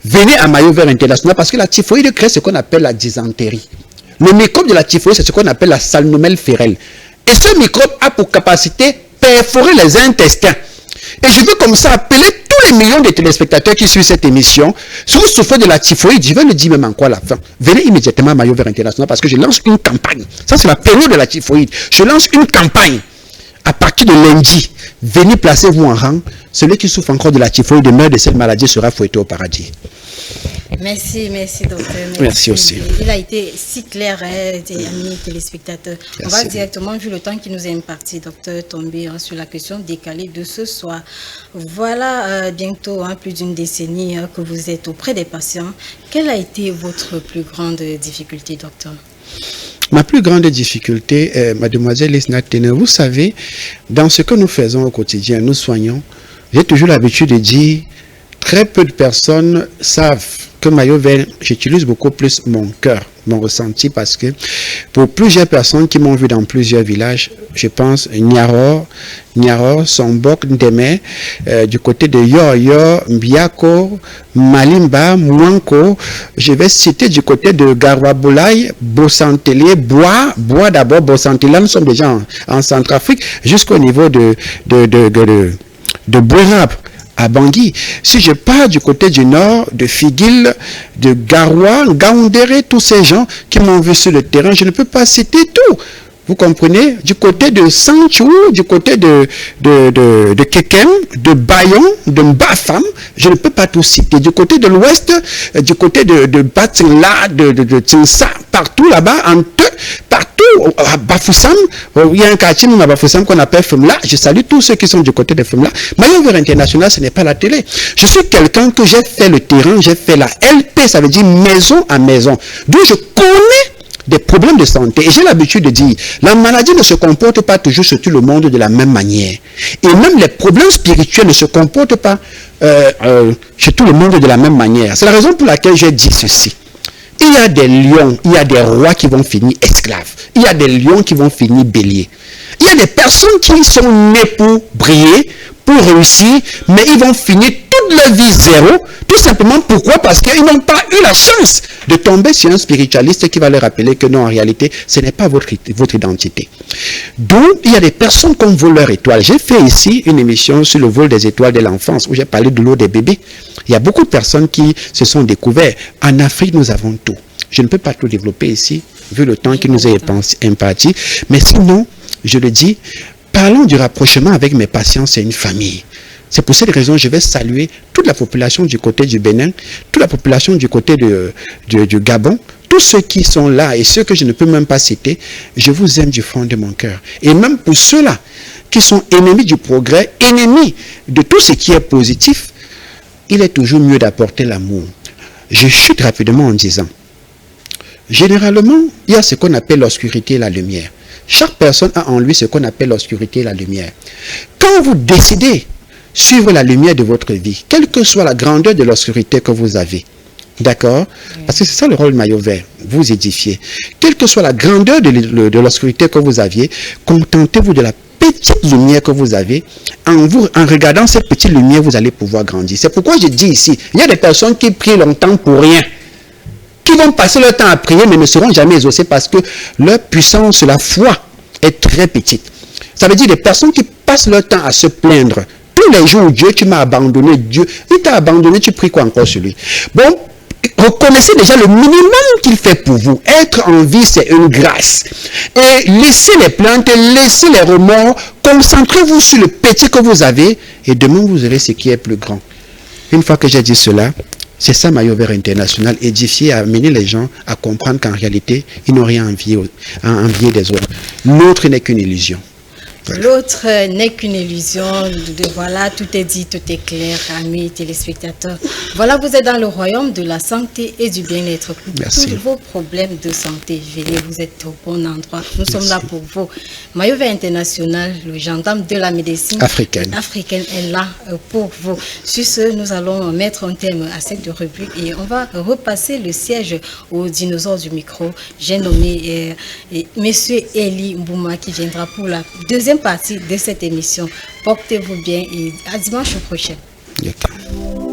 venez à Maillot Vert International parce que la typhoïde crée ce qu'on appelle la dysentérie. Le microbe de la typhoïde, c'est ce qu'on appelle la salmonelle Ferrel. Et ce microbe a pour capacité perforer les intestins. Et je veux comme ça appeler tous les millions de téléspectateurs qui suivent cette émission. Si vous souffrez de la typhoïde, je vais le dire même en quoi à la fin. Venez immédiatement à Maillot Vert International parce que je lance une campagne. Ça, c'est la période de la typhoïde. Je lance une campagne. À partir de lundi, venez placer-vous en rang. Celui qui souffre encore de la typhoïde meurt de cette maladie sera fouetté au paradis. Merci docteur. Merci aussi. Il a été si clair, amis téléspectateurs. Merci. On va directement, vu le temps qui nous est imparti, docteur, tomber sur la question décalée de ce soir. Voilà bientôt plus d'une décennie que vous êtes auprès des patients. Quelle a été votre plus grande difficulté, docteur? Ma plus grande difficulté, mademoiselle Lisna Tene, vous savez, dans ce que nous faisons au quotidien, nous soignons. J'ai toujours l'habitude de dire, très peu de personnes savent que maillot vert, j'utilise beaucoup plus mon cœur, mon ressenti, parce que pour plusieurs personnes qui m'ont vu dans plusieurs villages, je pense Niaro, Sombok, Ndeme, du côté de Yoyo, Mbiako, Malimba, Mwanko, je vais citer du côté de Garwaboulaye, Bossantelier, Bois d'abord, Bossantelier, nous sommes déjà en Centrafrique, jusqu'au niveau de Bouérab, à Bangui. Si je pars du côté du nord, de Figuil, de Garoua, Gaoundéré, tous ces gens qui m'ont vu sur le terrain, je ne peux pas citer tout. Vous comprenez? Du côté de Sanchou, du côté de Kekem, de Bayon, de Mbafam, je ne peux pas tout citer. Du côté de l'ouest, du côté de Batla, de Tinsa, partout là-bas, partout, à Bafoussam, il y a un quartier à Bafoussam qu'on appelle Femla. Je salue tous ceux qui sont du côté de Femla. Maillot vert international, ce n'est pas la télé. Je suis quelqu'un que j'ai fait le terrain, j'ai fait la LP, ça veut dire maison à maison. D'où je connais des problèmes de santé. Et j'ai l'habitude de dire, la maladie ne se comporte pas toujours sur tout le monde de la même manière. Et même les problèmes spirituels ne se comportent pas chez tout le monde de la même manière. C'est la raison pour laquelle j'ai dit ceci. Il y a des lions, il y a des rois qui vont finir esclaves. Il y a des lions qui vont finir béliers. Il y a des personnes qui sont nées pour briller, pour réussir, mais ils vont finir toute leur vie zéro. Tout simplement pourquoi? Parce qu'ils n'ont pas eu la chance de tomber sur un spiritualiste qui va leur rappeler que non, en réalité, ce n'est pas votre identité. Donc, il y a des personnes qui volent leur étoile. J'ai fait ici une émission sur le vol des étoiles de l'enfance où j'ai parlé de l'eau des bébés. Il y a beaucoup de personnes qui se sont découvertes. En Afrique, nous avons tout. Je ne peux pas tout développer ici, vu le temps qui nous est imparti. Mais sinon, je le dis, parlons du rapprochement avec mes patients, c'est une famille. C'est pour cette raison que je vais saluer toute la population du côté du Bénin, toute la population du côté du Gabon, tous ceux qui sont là et ceux que je ne peux même pas citer, je vous aime du fond de mon cœur. Et même pour ceux-là qui sont ennemis du progrès, ennemis de tout ce qui est positif, il est toujours mieux d'apporter l'amour. Je chute rapidement en disant, généralement, il y a ce qu'on appelle l'obscurité et la lumière. Chaque personne a en lui ce qu'on appelle l'obscurité et la lumière. Quand vous décidez suivre la lumière de votre vie, quelle que soit la grandeur de l'obscurité que vous avez, d'accord? Parce que c'est ça le rôle maillot vert, vous édifier. Quelle que soit la grandeur de l'obscurité que vous aviez, contentez-vous de la petite lumière que vous avez. En regardant cette petite lumière, vous allez pouvoir grandir. C'est pourquoi je dis ici, il y a des personnes qui prient longtemps pour rien, qui vont passer leur temps à prier, mais ne seront jamais exaucés parce que leur puissance, la foi, est très petite. Ça veut dire des personnes qui passent leur temps à se plaindre. Tous les jours, Dieu, tu m'as abandonné. Dieu, il t'a abandonné, tu pries quoi encore sur lui? Bon, reconnaissez déjà le minimum qu'il fait pour vous. Être en vie, c'est une grâce. Et laissez les plaintes, laissez les remords, concentrez-vous sur le petit que vous avez, et demain, vous aurez ce qui est plus grand. Une fois que j'ai dit cela, c'est ça maillot vert international, édifier, amener les gens à comprendre qu'en réalité, ils n'ont rien à envier des autres. L'autre n'est qu'une illusion. Voilà. L'autre n'est qu'une illusion. Voilà, tout est dit, tout est clair, amis téléspectateurs. Voilà, vous êtes dans le royaume de la santé et du bien-être. Tous vos problèmes de santé, venez, vous êtes au bon endroit. Nous sommes là pour vous. Maillot vert international, le gendarme de la médecine africaine est là pour vous. Sur ce, nous allons mettre un thème à cette rubrique et on va repasser le siège aux dinosaures du micro. J'ai nommé Monsieur Eli Mbouma qui viendra pour la deuxième partie de cette émission. Portez-vous bien et à dimanche prochain.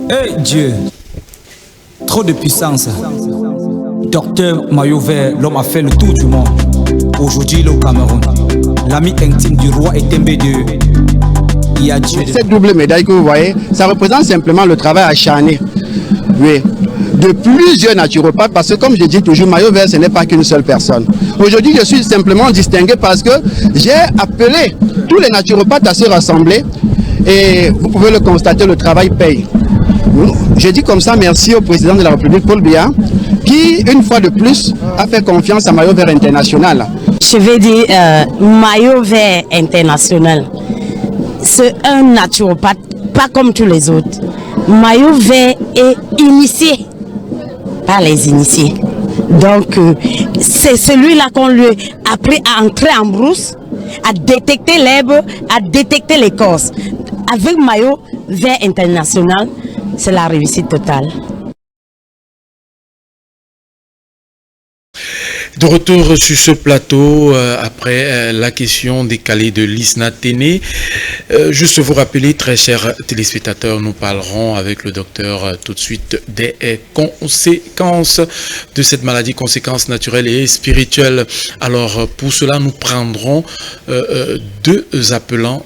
Hey Dieu, trop de puissance. Docteur Maillot Vert, l'homme a fait le tour du monde. Aujourd'hui, il est au Cameroun. L'ami intime du roi est MB2. Il y a Dieu. Cette double médaille que vous voyez, ça représente simplement le travail acharné. Oui. De plusieurs naturopathes, parce que comme je dis toujours, Maillot Vert, ce n'est pas qu'une seule personne. Aujourd'hui, je suis simplement distingué parce que j'ai appelé tous les naturopathes à se rassembler et vous pouvez le constater, le travail paye. Je dis comme ça merci au président de la République, Paul Biya, qui, une fois de plus, a fait confiance à Maillot Vert International. Je vais dire Maillot Vert International. C'est un naturopathe, pas comme tous les autres. Maillot Vert est initié par les initiés. Donc, c'est celui-là qu'on lui a appris à entrer en brousse, à détecter l'herbe, à détecter l'écorce. Avec Maillot, V International, c'est la réussite totale. De retour sur ce plateau, après la question décalée de Lisna Téné, juste vous rappeler, très chers téléspectateurs, nous parlerons avec le docteur tout de suite des conséquences de cette maladie, conséquences naturelles et spirituelles. Alors pour cela, nous prendrons deux appelants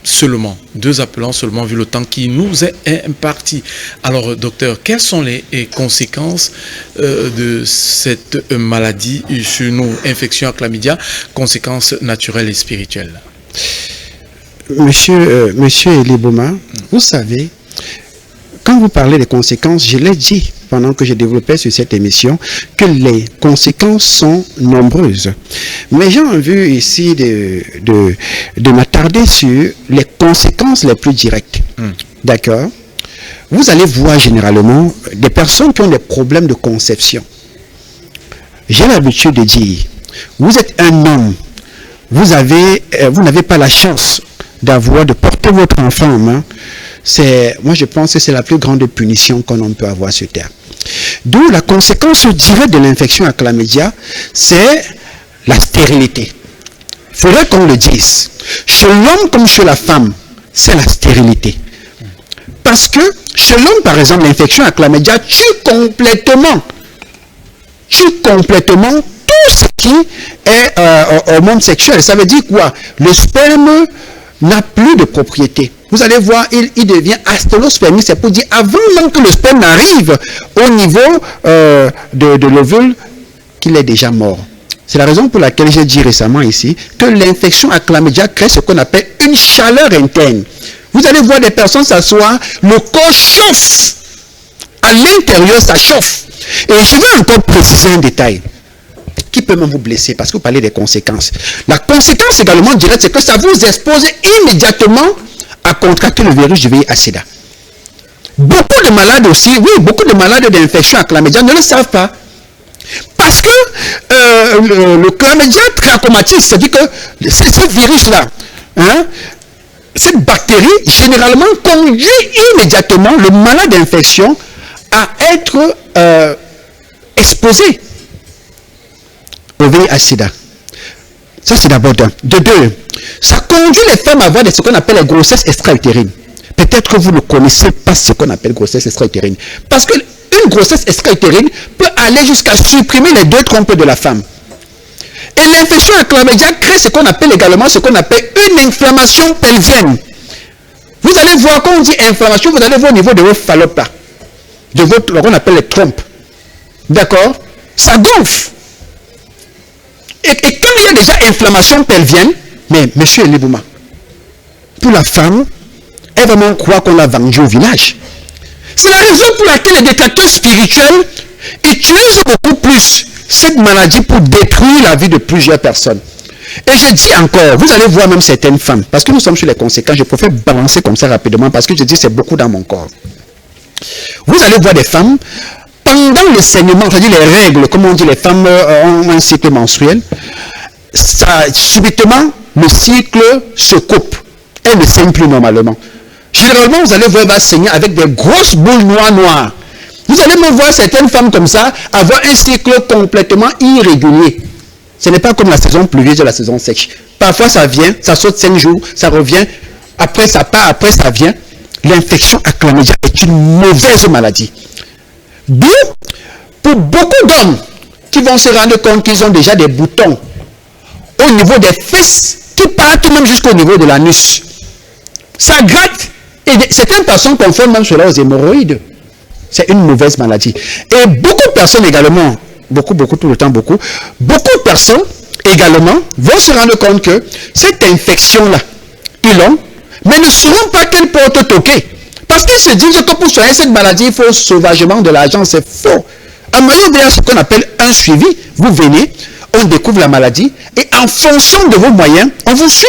seulement, vu le temps qui nous est imparti. Alors, docteur, quelles sont les conséquences de cette maladie sur nous, infection à chlamydia, conséquences naturelles et spirituelles? Monsieur Eliboma, vous savez, quand vous parlez des conséquences, je l'ai dit pendant que je développais sur cette émission, que les conséquences sont nombreuses. Mais j'ai envie ici de m'attarder sur les conséquences les plus directes. D'accord? Vous allez voir généralement des personnes qui ont des problèmes de conception. J'ai l'habitude de dire, vous êtes un homme, vous n'avez pas la chance de porter votre enfant en main. Moi je pense que c'est la plus grande punition qu'on peut avoir sur terre. D'où la conséquence directe de l'infection à chlamydia, c'est la stérilité. Il faudrait qu'on le dise. Chez l'homme comme chez la femme, c'est la stérilité. Parce que chez l'homme, par exemple, l'infection à chlamydia tue complètement tout ce qui est hormone sexuel. Ça veut dire quoi? Le sperme n'a plus de propriété. Vous allez voir, il devient astélospermie. C'est pour dire, avant même que le sperme arrive au niveau de l'ovule, qu'il est déjà mort. C'est la raison pour laquelle j'ai dit récemment ici que l'infection à chlamydia crée ce qu'on appelle une chaleur interne. Vous allez voir des personnes s'asseoir, le corps chauffe. À l'intérieur, ça chauffe. Et je vais encore préciser un détail qui peut même vous blesser parce que vous parlez des conséquences. La conséquence également directe, c'est que ça vous expose immédiatement à contracter le virus du VIH-Sida. Beaucoup de malades aussi, beaucoup de malades d'infection à chlamydia ne le savent pas. Parce que le chlamydia trachomatis, c'est-à-dire que ce virus-là, cette bactérie, généralement, conduit immédiatement le malade d'infection à être exposé au VIH-Sida. Ça, c'est d'abord d'un. De deux, ça conduit les femmes à avoir ce qu'on appelle les grossesses extra-utérines. Peut-être que vous ne connaissez pas ce qu'on appelle grossesse extra-utérine. Parce qu'une grossesse extra-utérine peut aller jusqu'à supprimer les deux trompes de la femme. Et l'infection à chlamydia crée ce qu'on appelle également une inflammation pelvienne. Vous allez voir, quand on dit inflammation, vous allez voir au niveau de vos phallopes là, de ce qu'on appelle les trompes. D'accord? Ça gonfle. Et quand il y a déjà inflammation pelvienne, mais monsieur Elibouma, pour la femme, elle va même croire qu'on l'a vendue au village. C'est la raison pour laquelle les détracteurs spirituels utilisent beaucoup plus cette maladie pour détruire la vie de plusieurs personnes. Et je dis encore, vous allez voir même certaines femmes, parce que nous sommes sur les conséquences, je préfère balancer comme ça rapidement, parce que je dis c'est beaucoup dans mon corps. Vous allez voir des femmes, pendant le saignement, c'est-à-dire les règles, comme on dit, les femmes ont un cycle menstruel, ça, subitement, le cycle se coupe. Elle ne saigne plus normalement. Généralement, vous allez voir, elle va saigner avec des grosses boules noires. Vous allez me voir certaines femmes comme ça, avoir un cycle complètement irrégulier. Ce n'est pas comme la saison pluvieuse ou la saison sèche. Parfois, ça vient, ça saute 5 jours, ça revient, après ça part, après ça vient. L'infection à chlamydia est une mauvaise maladie. D'où, pour beaucoup d'hommes qui vont se rendre compte qu'ils ont déjà des boutons au niveau des fesses qui partent même jusqu'au niveau de l'anus. Ça gratte. Et certaines personnes confondent même cela aux hémorroïdes. C'est une mauvaise maladie. Et beaucoup de personnes également, beaucoup tout le temps, beaucoup de personnes également vont se rendre compte que cette infection-là, ils l'ont, mais ne sauront pas quelle porte toquer. Parce qu'ils se disent que pour soigner cette maladie, il faut sauvagement de l'argent. C'est faux. En Mayo, il y a ce qu'on appelle un suivi. Vous venez, on découvre la maladie, et en fonction de vos moyens, on vous suit.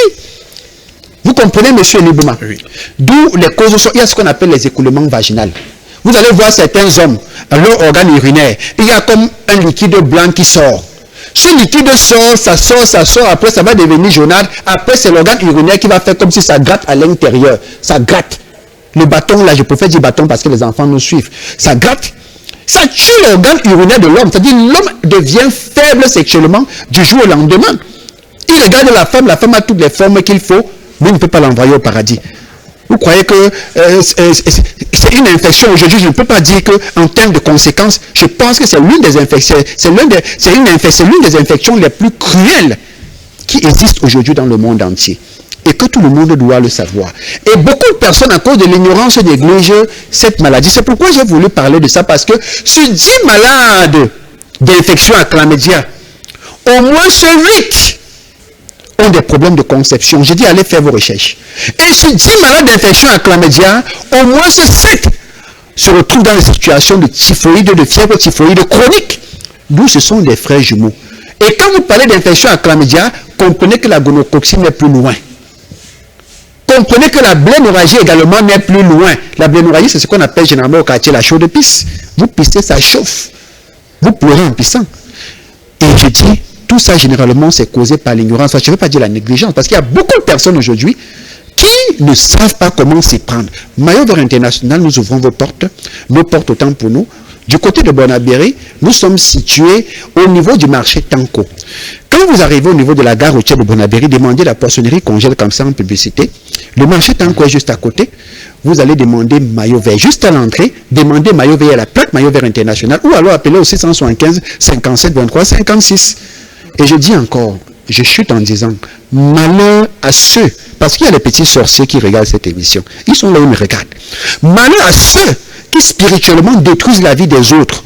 Vous comprenez, monsieur Libouma? Oui. D'où les causes sont, il y a ce qu'on appelle les écoulements vaginaux. Vous allez voir certains hommes, à leur organe urinaire, il y a comme un liquide blanc qui sort. Ce liquide sort, ça sort, après ça va devenir jaunâtre, après c'est l'organe urinaire qui va faire comme si ça gratte à l'intérieur. Ça gratte. Le bâton, là, je préfère dire bâton parce que les enfants nous suivent. Ça gratte. Ça tue l'organe urinaire de l'homme. C'est-à-dire l'homme devient faible sexuellement du jour au lendemain. Il regarde la femme a toutes les formes qu'il faut, mais il ne peut pas l'envoyer au paradis. Vous croyez que c'est une infection aujourd'hui? Je ne peux pas dire qu'en termes de conséquences, je pense que c'est l'une des infections, c'est l'une des infections les plus cruelles qui existent aujourd'hui dans le monde entier. Et que tout le monde doit le savoir. Et beaucoup de personnes, à cause de l'ignorance, négligent cette maladie. C'est pourquoi j'ai voulu parler de ça, parce que sur 10 malades d'infection à chlamydia, au moins sur 8 ont des problèmes de conception. J'ai dit, allez faire vos recherches. Et sur 10 malades d'infection à chlamydia, au moins 7 se retrouvent dans des situations de typhoïde, de fièvre typhoïde chronique. D'où ce sont des frères jumeaux. Et quand vous parlez d'infection à chlamydia, comprenez que la gonococcine est plus loin. Comprenez que la blénorragie également n'est plus loin. La blénorragie, c'est ce qu'on appelle généralement au quartier la chaude pisse. Vous pissez, ça chauffe. Vous pleurez en pissant. Et je dis, tout ça généralement c'est causé par l'ignorance. Je ne veux pas dire la négligence, parce qu'il y a beaucoup de personnes aujourd'hui qui ne savent pas comment s'y prendre. Maillot Vert International, nous ouvrons vos portes, nos portes autant pour nous. Du côté de Bonabéry, nous sommes situés au niveau du marché Tanko. Quand vous arrivez au niveau de la gare routière de Bonabéry, demandez la poissonnerie congèle comme ça en publicité. Le marché Tanko est juste à côté. Vous allez demander Maillot Vert. Juste à l'entrée, demandez Maillot Vert à la plaque Maillot Vert International ou alors appelez au 675 57 23 56. Et je dis encore, je chute en disant, malheur à ceux, parce qu'il y a les petits sorciers qui regardent cette émission. Ils sont là, ils me regardent. Malheur à ceux qui spirituellement détruisent la vie des autres.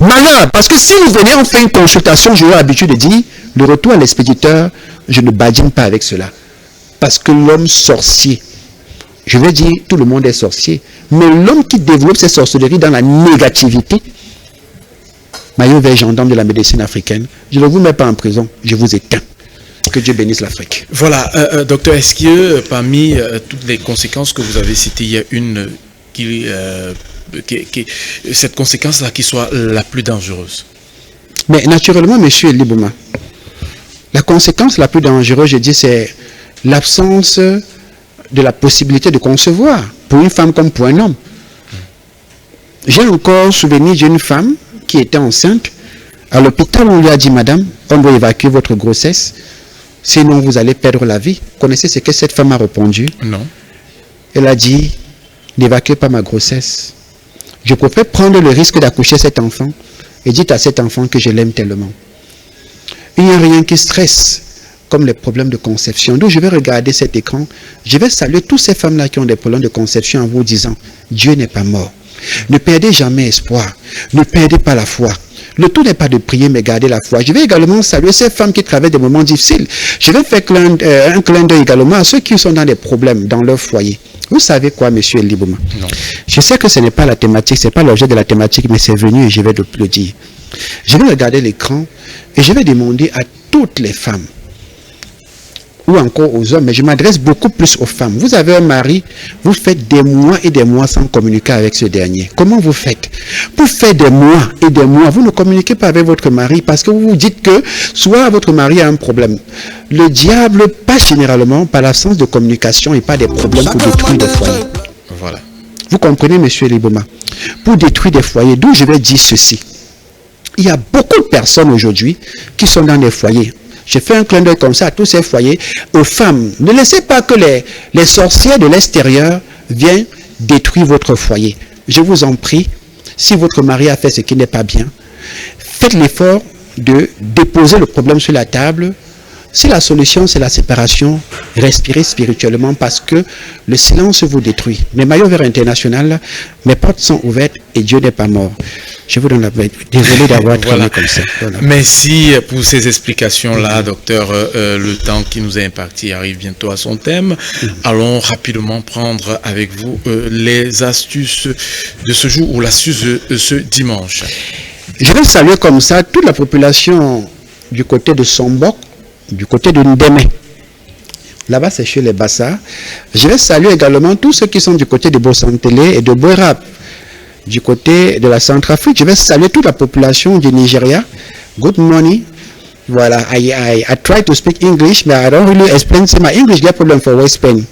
Malheur, parce que si vous venez en faire une consultation, j'aurais l'habitude de dire, le retour à l'expéditeur, je ne badine pas avec cela. Parce que l'homme sorcier, je vais dire, tout le monde est sorcier, mais l'homme qui développe ses sorcelleries dans la négativité, Maillot Vert, gendarme de la médecine africaine, je ne vous mets pas en prison, je vous éteins. Que Dieu bénisse l'Afrique. Voilà, docteur, est-ce que parmi toutes les conséquences que vous avez citées, il y a une cette conséquence-là qui soit la plus dangereuse? Mais naturellement, monsieur Elibouma, la conséquence la plus dangereuse, je dis, c'est l'absence de la possibilité de concevoir, pour une femme comme pour un homme. J'ai encore souvenir d'une femme qui était enceinte. À l'hôpital, on lui a dit, madame, on doit évacuer votre grossesse, sinon vous allez perdre la vie. Vous connaissez ce que cette femme a répondu? Non. Elle a dit, n'évacuez pas ma grossesse. Je préfère prendre le risque d'accoucher cet enfant et dites à cet enfant que je l'aime tellement. Il n'y a rien qui stresse comme les problèmes de conception. Donc je vais regarder cet écran, je vais saluer toutes ces femmes-là qui ont des problèmes de conception en vous disant, Dieu n'est pas mort. Ne perdez jamais espoir, ne perdez pas la foi. Le tout n'est pas de prier, mais garder la foi. Je vais également saluer ces femmes qui traversent des moments difficiles. Je vais faire un clin d'œil également à ceux qui sont dans des problèmes dans leur foyer. Vous savez quoi, monsieur Elibouma? Je sais que ce n'est pas la thématique, ce n'est pas l'objet de la thématique, mais c'est venu et je vais le dire. Je vais regarder l'écran et je vais demander à toutes les femmes, ou encore aux hommes, mais je m'adresse beaucoup plus aux femmes. Vous avez un mari, vous faites des mois et des mois sans communiquer avec ce dernier. Comment vous faites? Vous faites des mois et des mois, vous ne communiquez pas avec votre mari parce que vous vous dites que soit votre mari a un problème. Le diable passe généralement par l'absence de communication et pas des problèmes pour détruire des foyers. Voilà. Vous comprenez, monsieur Elibouma? Pour détruire des foyers, d'où je vais dire ceci. Il y a beaucoup de personnes aujourd'hui qui sont dans des foyers. Je fais un clin d'œil comme ça à tous ces foyers, aux femmes. Ne laissez pas que les sorcières de l'extérieur viennent détruire votre foyer. Je vous en prie, si votre mari a fait ce qui n'est pas bien, faites l'effort de déposer le problème sur la table. Si la solution, c'est la séparation, respirez spirituellement parce que le silence vous détruit. Mais Maillot Vert International, mes portes sont ouvertes et Dieu n'est pas mort. Je vous donne la désolé d'avoir traîné comme ça. Voilà. Merci pour ces explications-là, docteur. Le temps qui nous est imparti arrive bientôt à son thème. Allons rapidement prendre avec vous les astuces de ce jour ou l'astuce de ce dimanche. Je vais saluer comme ça toute la population du côté de Sombok, du côté de Ndémé. Là-bas, c'est chez les Bassa. Je vais saluer également tous ceux qui sont du côté de Bossantélé et de Boerap. Du côté de la Centrafrique, je vais saluer toute la population du Nigeria. Good morning. Voilà, I try to speak English, but I don't really explain my English. Get problem for West Spain.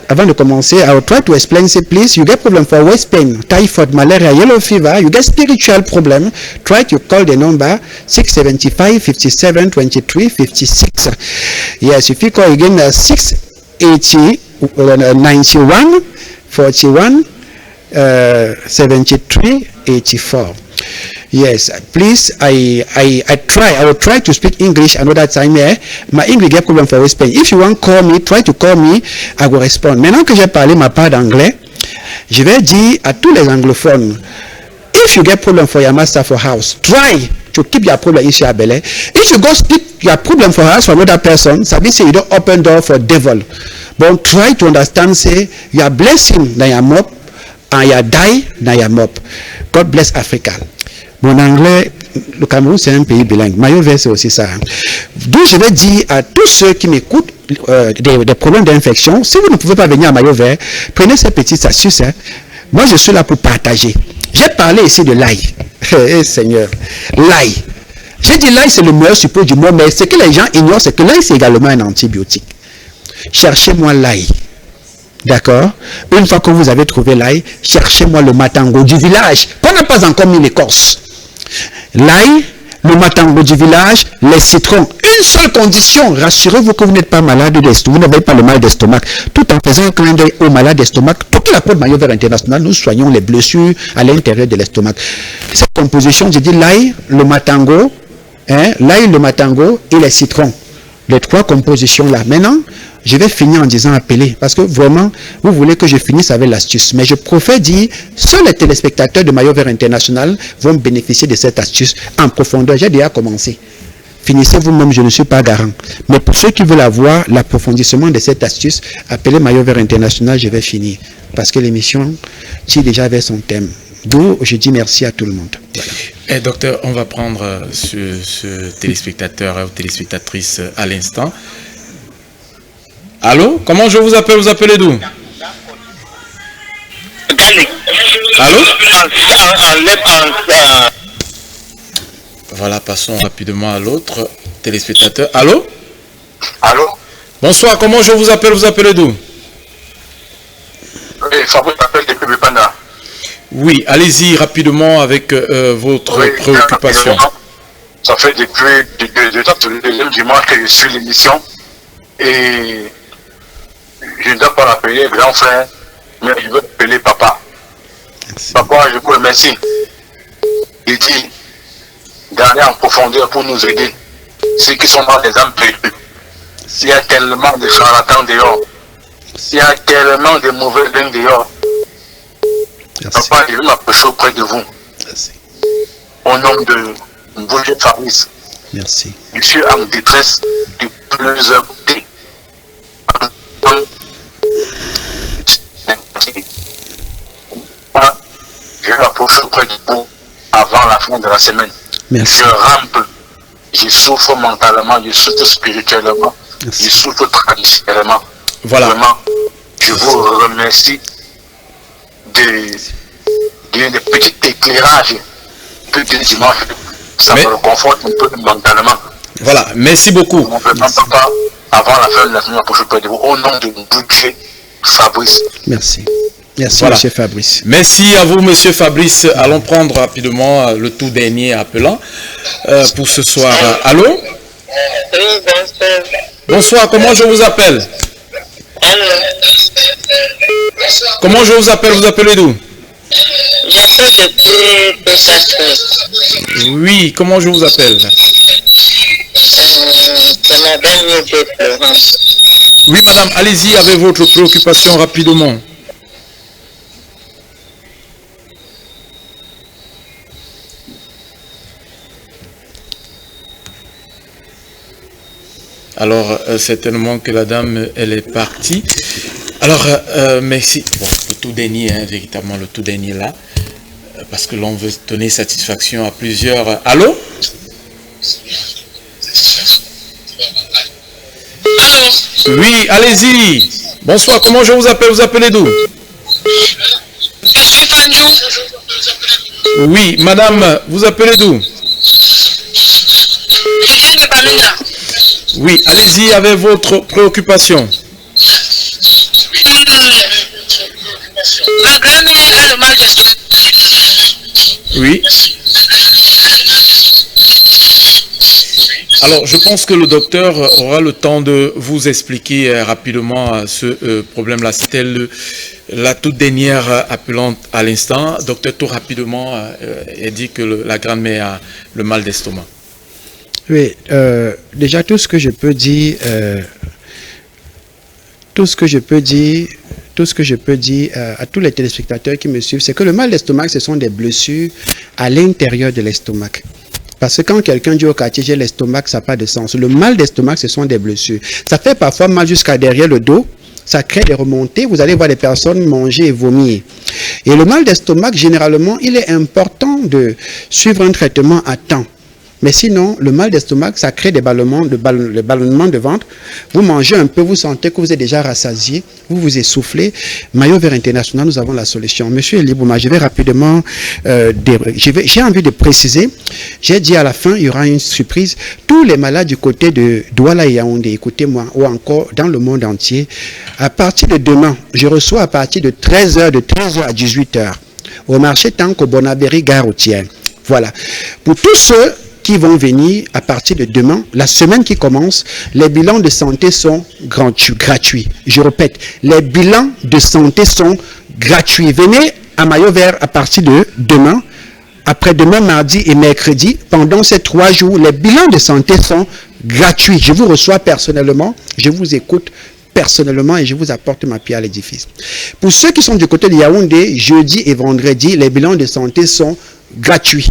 Avant de commencer, I will try to explain. Say, please, you get problem for waist pain, typhoid, malaria, yellow fever, you get spiritual problem. Try to call the number 675 57 23 56. Yes, if you call again 680 91 41 73 84. Yes, please, I will try to speak English another time here. My English get problem for waist pain. If you want to call me, try to call me, I will respond. Maintenant que j'ai parlé ma part d'anglais, je vais dire à tous les anglophones, if you get problem for your master for house, try to keep your problem issue at Bele. If you go keep your problem for house for another person, ça veut dire you don't open door for devil. But try to understand, say, you are blessing dans your mop, and you are die dans your mop. God bless Africa. Mon anglais, le Cameroun, c'est un pays bilingue. Mayo Vert, c'est aussi ça. Donc, je vais dire à tous ceux qui m'écoutent des problèmes d'infection, si vous ne pouvez pas venir à Mayo Vert, prenez ces petites astuces. Hein. Moi, je suis là pour partager. J'ai parlé ici de l'ail. Eh, Seigneur, l'ail. J'ai dit l'ail, c'est le meilleur suppôt du monde, mais ce que les gens ignorent, c'est que l'ail, c'est également un antibiotique. Cherchez-moi l'ail. D'accord? Une fois que vous avez trouvé l'ail, cherchez-moi le matango du village. On n'a pas encore mis l'écorce. L'ail, le matango du village, les citrons. Une seule condition, rassurez-vous que vous n'êtes pas malade d'estomac, vous n'avez pas le mal d'estomac. Tout en faisant un clin d'œil aux malades d'estomac, toute la côte Mayo Vert International, nous soignons les blessures à l'intérieur de l'estomac. Cette composition, je dis l'ail, le matango, l'ail, le matango et les citrons. Les trois compositions là. Maintenant, je vais finir en disant appeler, parce que vraiment, vous voulez que je finisse avec l'astuce. Mais je préfère dire, seuls les téléspectateurs de Mayo Vert International vont bénéficier de cette astuce en profondeur. J'ai déjà commencé. Finissez vous-même, je ne suis pas garant. Mais pour ceux qui veulent avoir l'approfondissement de cette astuce, appelez Mayo Vert International, je vais finir. Parce que l'émission tire déjà vers son thème. D'où je dis merci à tout le monde. Voilà. Et docteur, on va prendre ce téléspectateur ou téléspectatrice à l'instant. Allô? Comment je vous appelle? Vous appelez d'où? Allô? Voilà, passons rapidement à l'autre téléspectateur. Allô? Allô? Bonsoir, comment je vous appelle? Vous appelez d'où? Oui, Fabrice m'appelle depuis Bepanda. Oui, allez-y rapidement avec votre préoccupation. Ça fait depuis le deuxième dimanche que je suis l'émission et je ne dois pas l'appeler grand frère, mais je veux l'appeler papa. Merci. Papa, je vous remercie. Il dit d'aller en profondeur pour nous aider. Ceux qui sont dans les âmes perdues. S'il y a tellement de charlatans dehors, s'il y a tellement de mauvais liens dehors, merci. Papa, je veux m'approcher auprès de vous. Merci. Au nom de Bouger Fabrice. Merci. Je suis en détresse de plusieurs côtés. Je vais m'approcher auprès de vous avant la fin de la semaine. Merci. Je rampe, je souffre mentalement, je souffre spirituellement, merci. Je souffre traditionnellement. Voilà. Vraiment, je vous remercie de petits éclairages que des dimanches, ça me conforte un peu mentalement. Voilà, merci beaucoup. Merci. Papa, avant la fin de la semaine prochaine, près de vous, au nom de Boucher Fabrice. Merci. Merci, voilà. Monsieur Fabrice. Merci à vous, Monsieur Fabrice. Allons prendre rapidement le tout dernier appelant pour ce soir. Allô? Oui, bonsoir. Bonsoir, comment je vous appelle? Allô? Comment je vous appelle? Vous appelez d'où? J'appelle depuis Pessac. Oui, comment je vous appelle? C'est Madame Yves Florence. Oui, madame, allez-y avec votre préoccupation rapidement. Alors, certainement que la dame, elle est partie. Alors, merci. Bon, le tout dernier, hein, véritablement, le tout dernier là. Parce que l'on veut donner satisfaction à plusieurs. Allô? Oui, allez-y. Bonsoir, comment je vous appelle? Vous appelez d'où? Oui, madame, vous appelez d'où? Je viens de Bamenda. Oui, allez-y avec votre préoccupation. Oui. Alors, je pense que le docteur aura le temps de vous expliquer rapidement ce problème-là. C'était la toute dernière appelante à l'instant. Docteur, tout rapidement, elle dit que la grand-mère a le mal d'estomac. Oui, déjà tout ce que je peux dire, à tous les téléspectateurs qui me suivent, c'est que le mal d'estomac, ce sont des blessures à l'intérieur de l'estomac. Parce que quand quelqu'un dit au quartier, j'ai l'estomac, ça n'a pas de sens. Le mal d'estomac, ce sont des blessures. Ça fait parfois mal jusqu'à derrière le dos. Ça crée des remontées. Vous allez voir des personnes manger et vomir. Et le mal d'estomac, généralement, il est important de suivre un traitement à temps. Mais sinon, le mal d'estomac, ça crée des ballonnements de ventre. Vous mangez un peu, vous sentez que vous êtes déjà rassasié, vous vous essoufflez. Maillot Vert International, nous avons la solution. Monsieur Elie Bouma, je vais rapidement, j'ai envie de préciser, j'ai dit à la fin, il y aura une surprise. Tous les malades du côté de Douala et Yaoundé, écoutez-moi, ou encore dans le monde entier, à partir de demain, je reçois à partir de 13h à 18h, au marché Tanko Bonaberi, gare routière. Voilà. Pour tous ceux qui vont venir à partir de demain, la semaine qui commence, les bilans de santé sont gratuits. Je répète, les bilans de santé sont gratuits. Venez à Maillot Vert à partir de demain, après-demain, mardi et mercredi. Pendant ces 3 jours, les bilans de santé sont gratuits. Je vous reçois personnellement, je vous écoute personnellement et je vous apporte ma pierre à l'édifice. Pour ceux qui sont du côté de Yaoundé, jeudi et vendredi, les bilans de santé sont gratuits.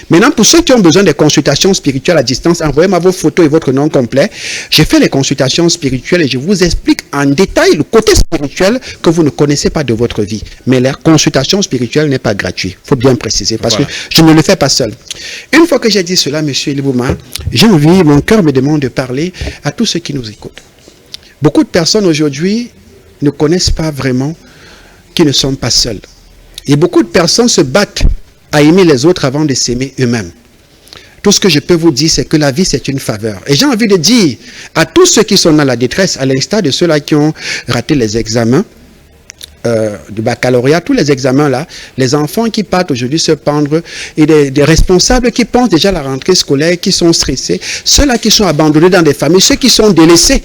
Maintenant, pour ceux qui ont besoin de consultations spirituelles à distance, envoyez-moi vos photos et votre nom complet. Je fais les consultations spirituelles et je vous explique en détail le côté spirituel que vous ne connaissez pas de votre vie. Mais la consultation spirituelle n'est pas gratuite. Il faut bien préciser parce que je ne le fais pas seul. Une fois que j'ai dit cela, monsieur Elie Bouma, j'ai envie, mon cœur me demande de parler à tous ceux qui nous écoutent. Beaucoup de personnes aujourd'hui ne connaissent pas vraiment qu'ils ne sont pas seuls. Et beaucoup de personnes se battent à aimer les autres avant de s'aimer eux-mêmes. Tout ce que je peux vous dire, c'est que la vie, c'est une faveur. Et j'ai envie de dire à tous ceux qui sont dans la détresse, à l'instar de ceux-là qui ont raté les examens de baccalauréat, tous les examens-là, les enfants qui partent aujourd'hui se pendre, et des responsables qui pensent déjà à la rentrée scolaire, qui sont stressés, ceux-là qui sont abandonnés dans des familles, ceux qui sont délaissés.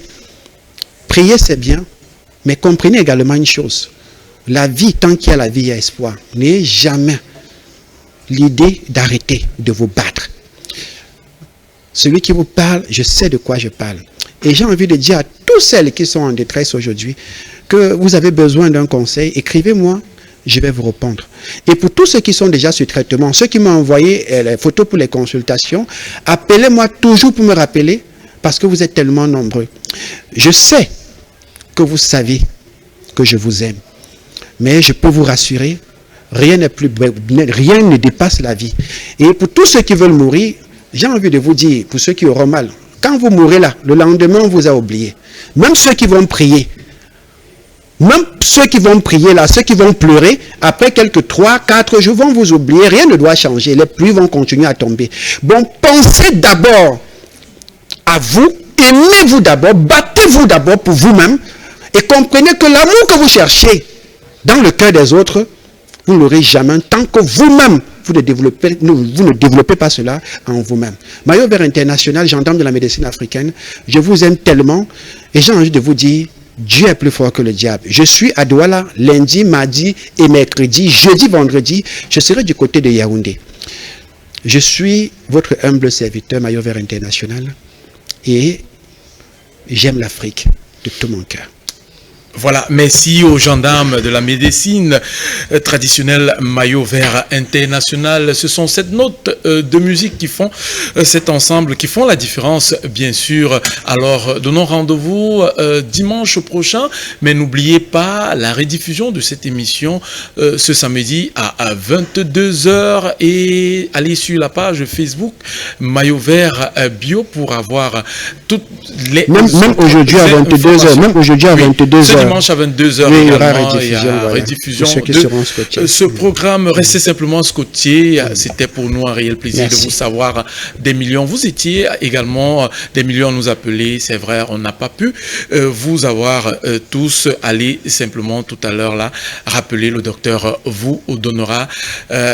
Prier, c'est bien, mais comprenez également une chose. La vie, tant qu'il y a la vie, il y a espoir. N'ayez jamais l'idée d'arrêter de vous battre. Celui qui vous parle, je sais de quoi je parle. Et j'ai envie de dire à tous celles qui sont en détresse aujourd'hui que vous avez besoin d'un conseil, écrivez-moi, je vais vous répondre. Et pour tous ceux qui sont déjà sur traitement, ceux qui m'ont envoyé les photos pour les consultations, appelez-moi toujours pour me rappeler, parce que vous êtes tellement nombreux. Je sais que vous savez que je vous aime, mais je peux vous rassurer, rien ne dépasse la vie. Et pour tous ceux qui veulent mourir, j'ai envie de vous dire, pour ceux qui auront mal, quand vous mourrez là, le lendemain, on vous a oublié. Même ceux qui vont prier, là, ceux qui vont pleurer, après quelques 3-4 jours, vont vous oublier, rien ne doit changer, les pluies vont continuer à tomber. Bon, pensez d'abord à vous, aimez-vous d'abord, battez-vous d'abord pour vous-même, et comprenez que l'amour que vous cherchez dans le cœur des autres, vous ne l'aurez jamais tant que vous-même, vous ne développez pas cela en vous-même. Maillot Vert International, gendarme de la médecine africaine, je vous aime tellement et j'ai envie de vous dire, Dieu est plus fort que le diable. Je suis à Douala lundi, mardi et mercredi, jeudi, vendredi, je serai du côté de Yaoundé. Je suis votre humble serviteur, Maillot Vert International, et j'aime l'Afrique de tout mon cœur. Voilà, merci aux gendarmes de la médecine traditionnelle Maillot Vert International. Ce sont cette note de musique qui font cet ensemble, qui font la différence, bien sûr. Alors, donnons rendez-vous dimanche prochain, mais n'oubliez pas la rediffusion de cette émission ce samedi à 22h et allez sur la page Facebook Maillot Vert Bio pour avoir toutes les... Même aujourd'hui à 22h, même aujourd'hui à 22h. dimanche à 22h oui, également. Il y aura rediffusion. Ceux qui seront scotchés. Ce programme, restez simplement scotché. C'était pour nous un réel plaisir de vous savoir. Des millions, vous étiez également des millions à nous appeler. C'est vrai, on n'a pas pu vous avoir tous. Allez simplement tout à l'heure là, rappeler, le docteur vous donnera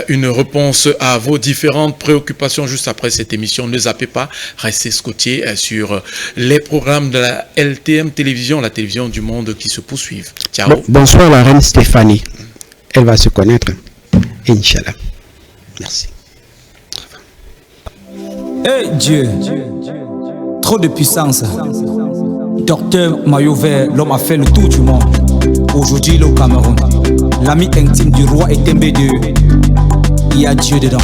une réponse à vos différentes préoccupations juste après cette émission. Ne zappez pas, restez scotchés sur les programmes de la LTM Télévision, la télévision du monde qui se poursuivent. Ciao. Bonsoir la reine Stéphanie. Elle va se connaître. Inch'Allah. Merci. Eh Dieu, trop de puissance. Docteur Maillot Vert, l'homme a fait le tour du monde. Aujourd'hui, le Cameroun. L'ami intime du roi est MB2. Il y a Dieu dedans.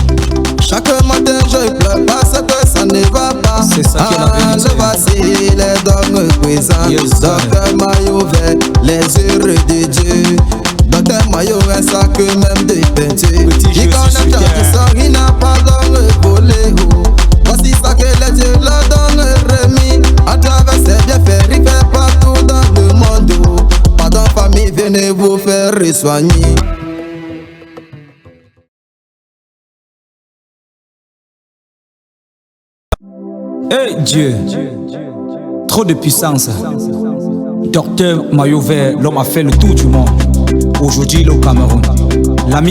Chaque matin je pleure parce que ça ne va pas. C'est ça qui est la vérité. Le voici les dogmes présents. Docteur Maillot Vert, les heureux de Dieu. Docteur Maillot un sac même de peinture. Il connaît tant de sang, il n'a pas d'homme volé. Voici ça que les dieux leur donnent remis. À travers ses bienfaits, il fait partout dans le monde. Pardon famille, venez vous faire soigner. Eh Dieu, trop de puissance. Docteur Maillot Vert, l'homme a fait le tour du monde. Aujourd'hui, le Cameroun. L'ami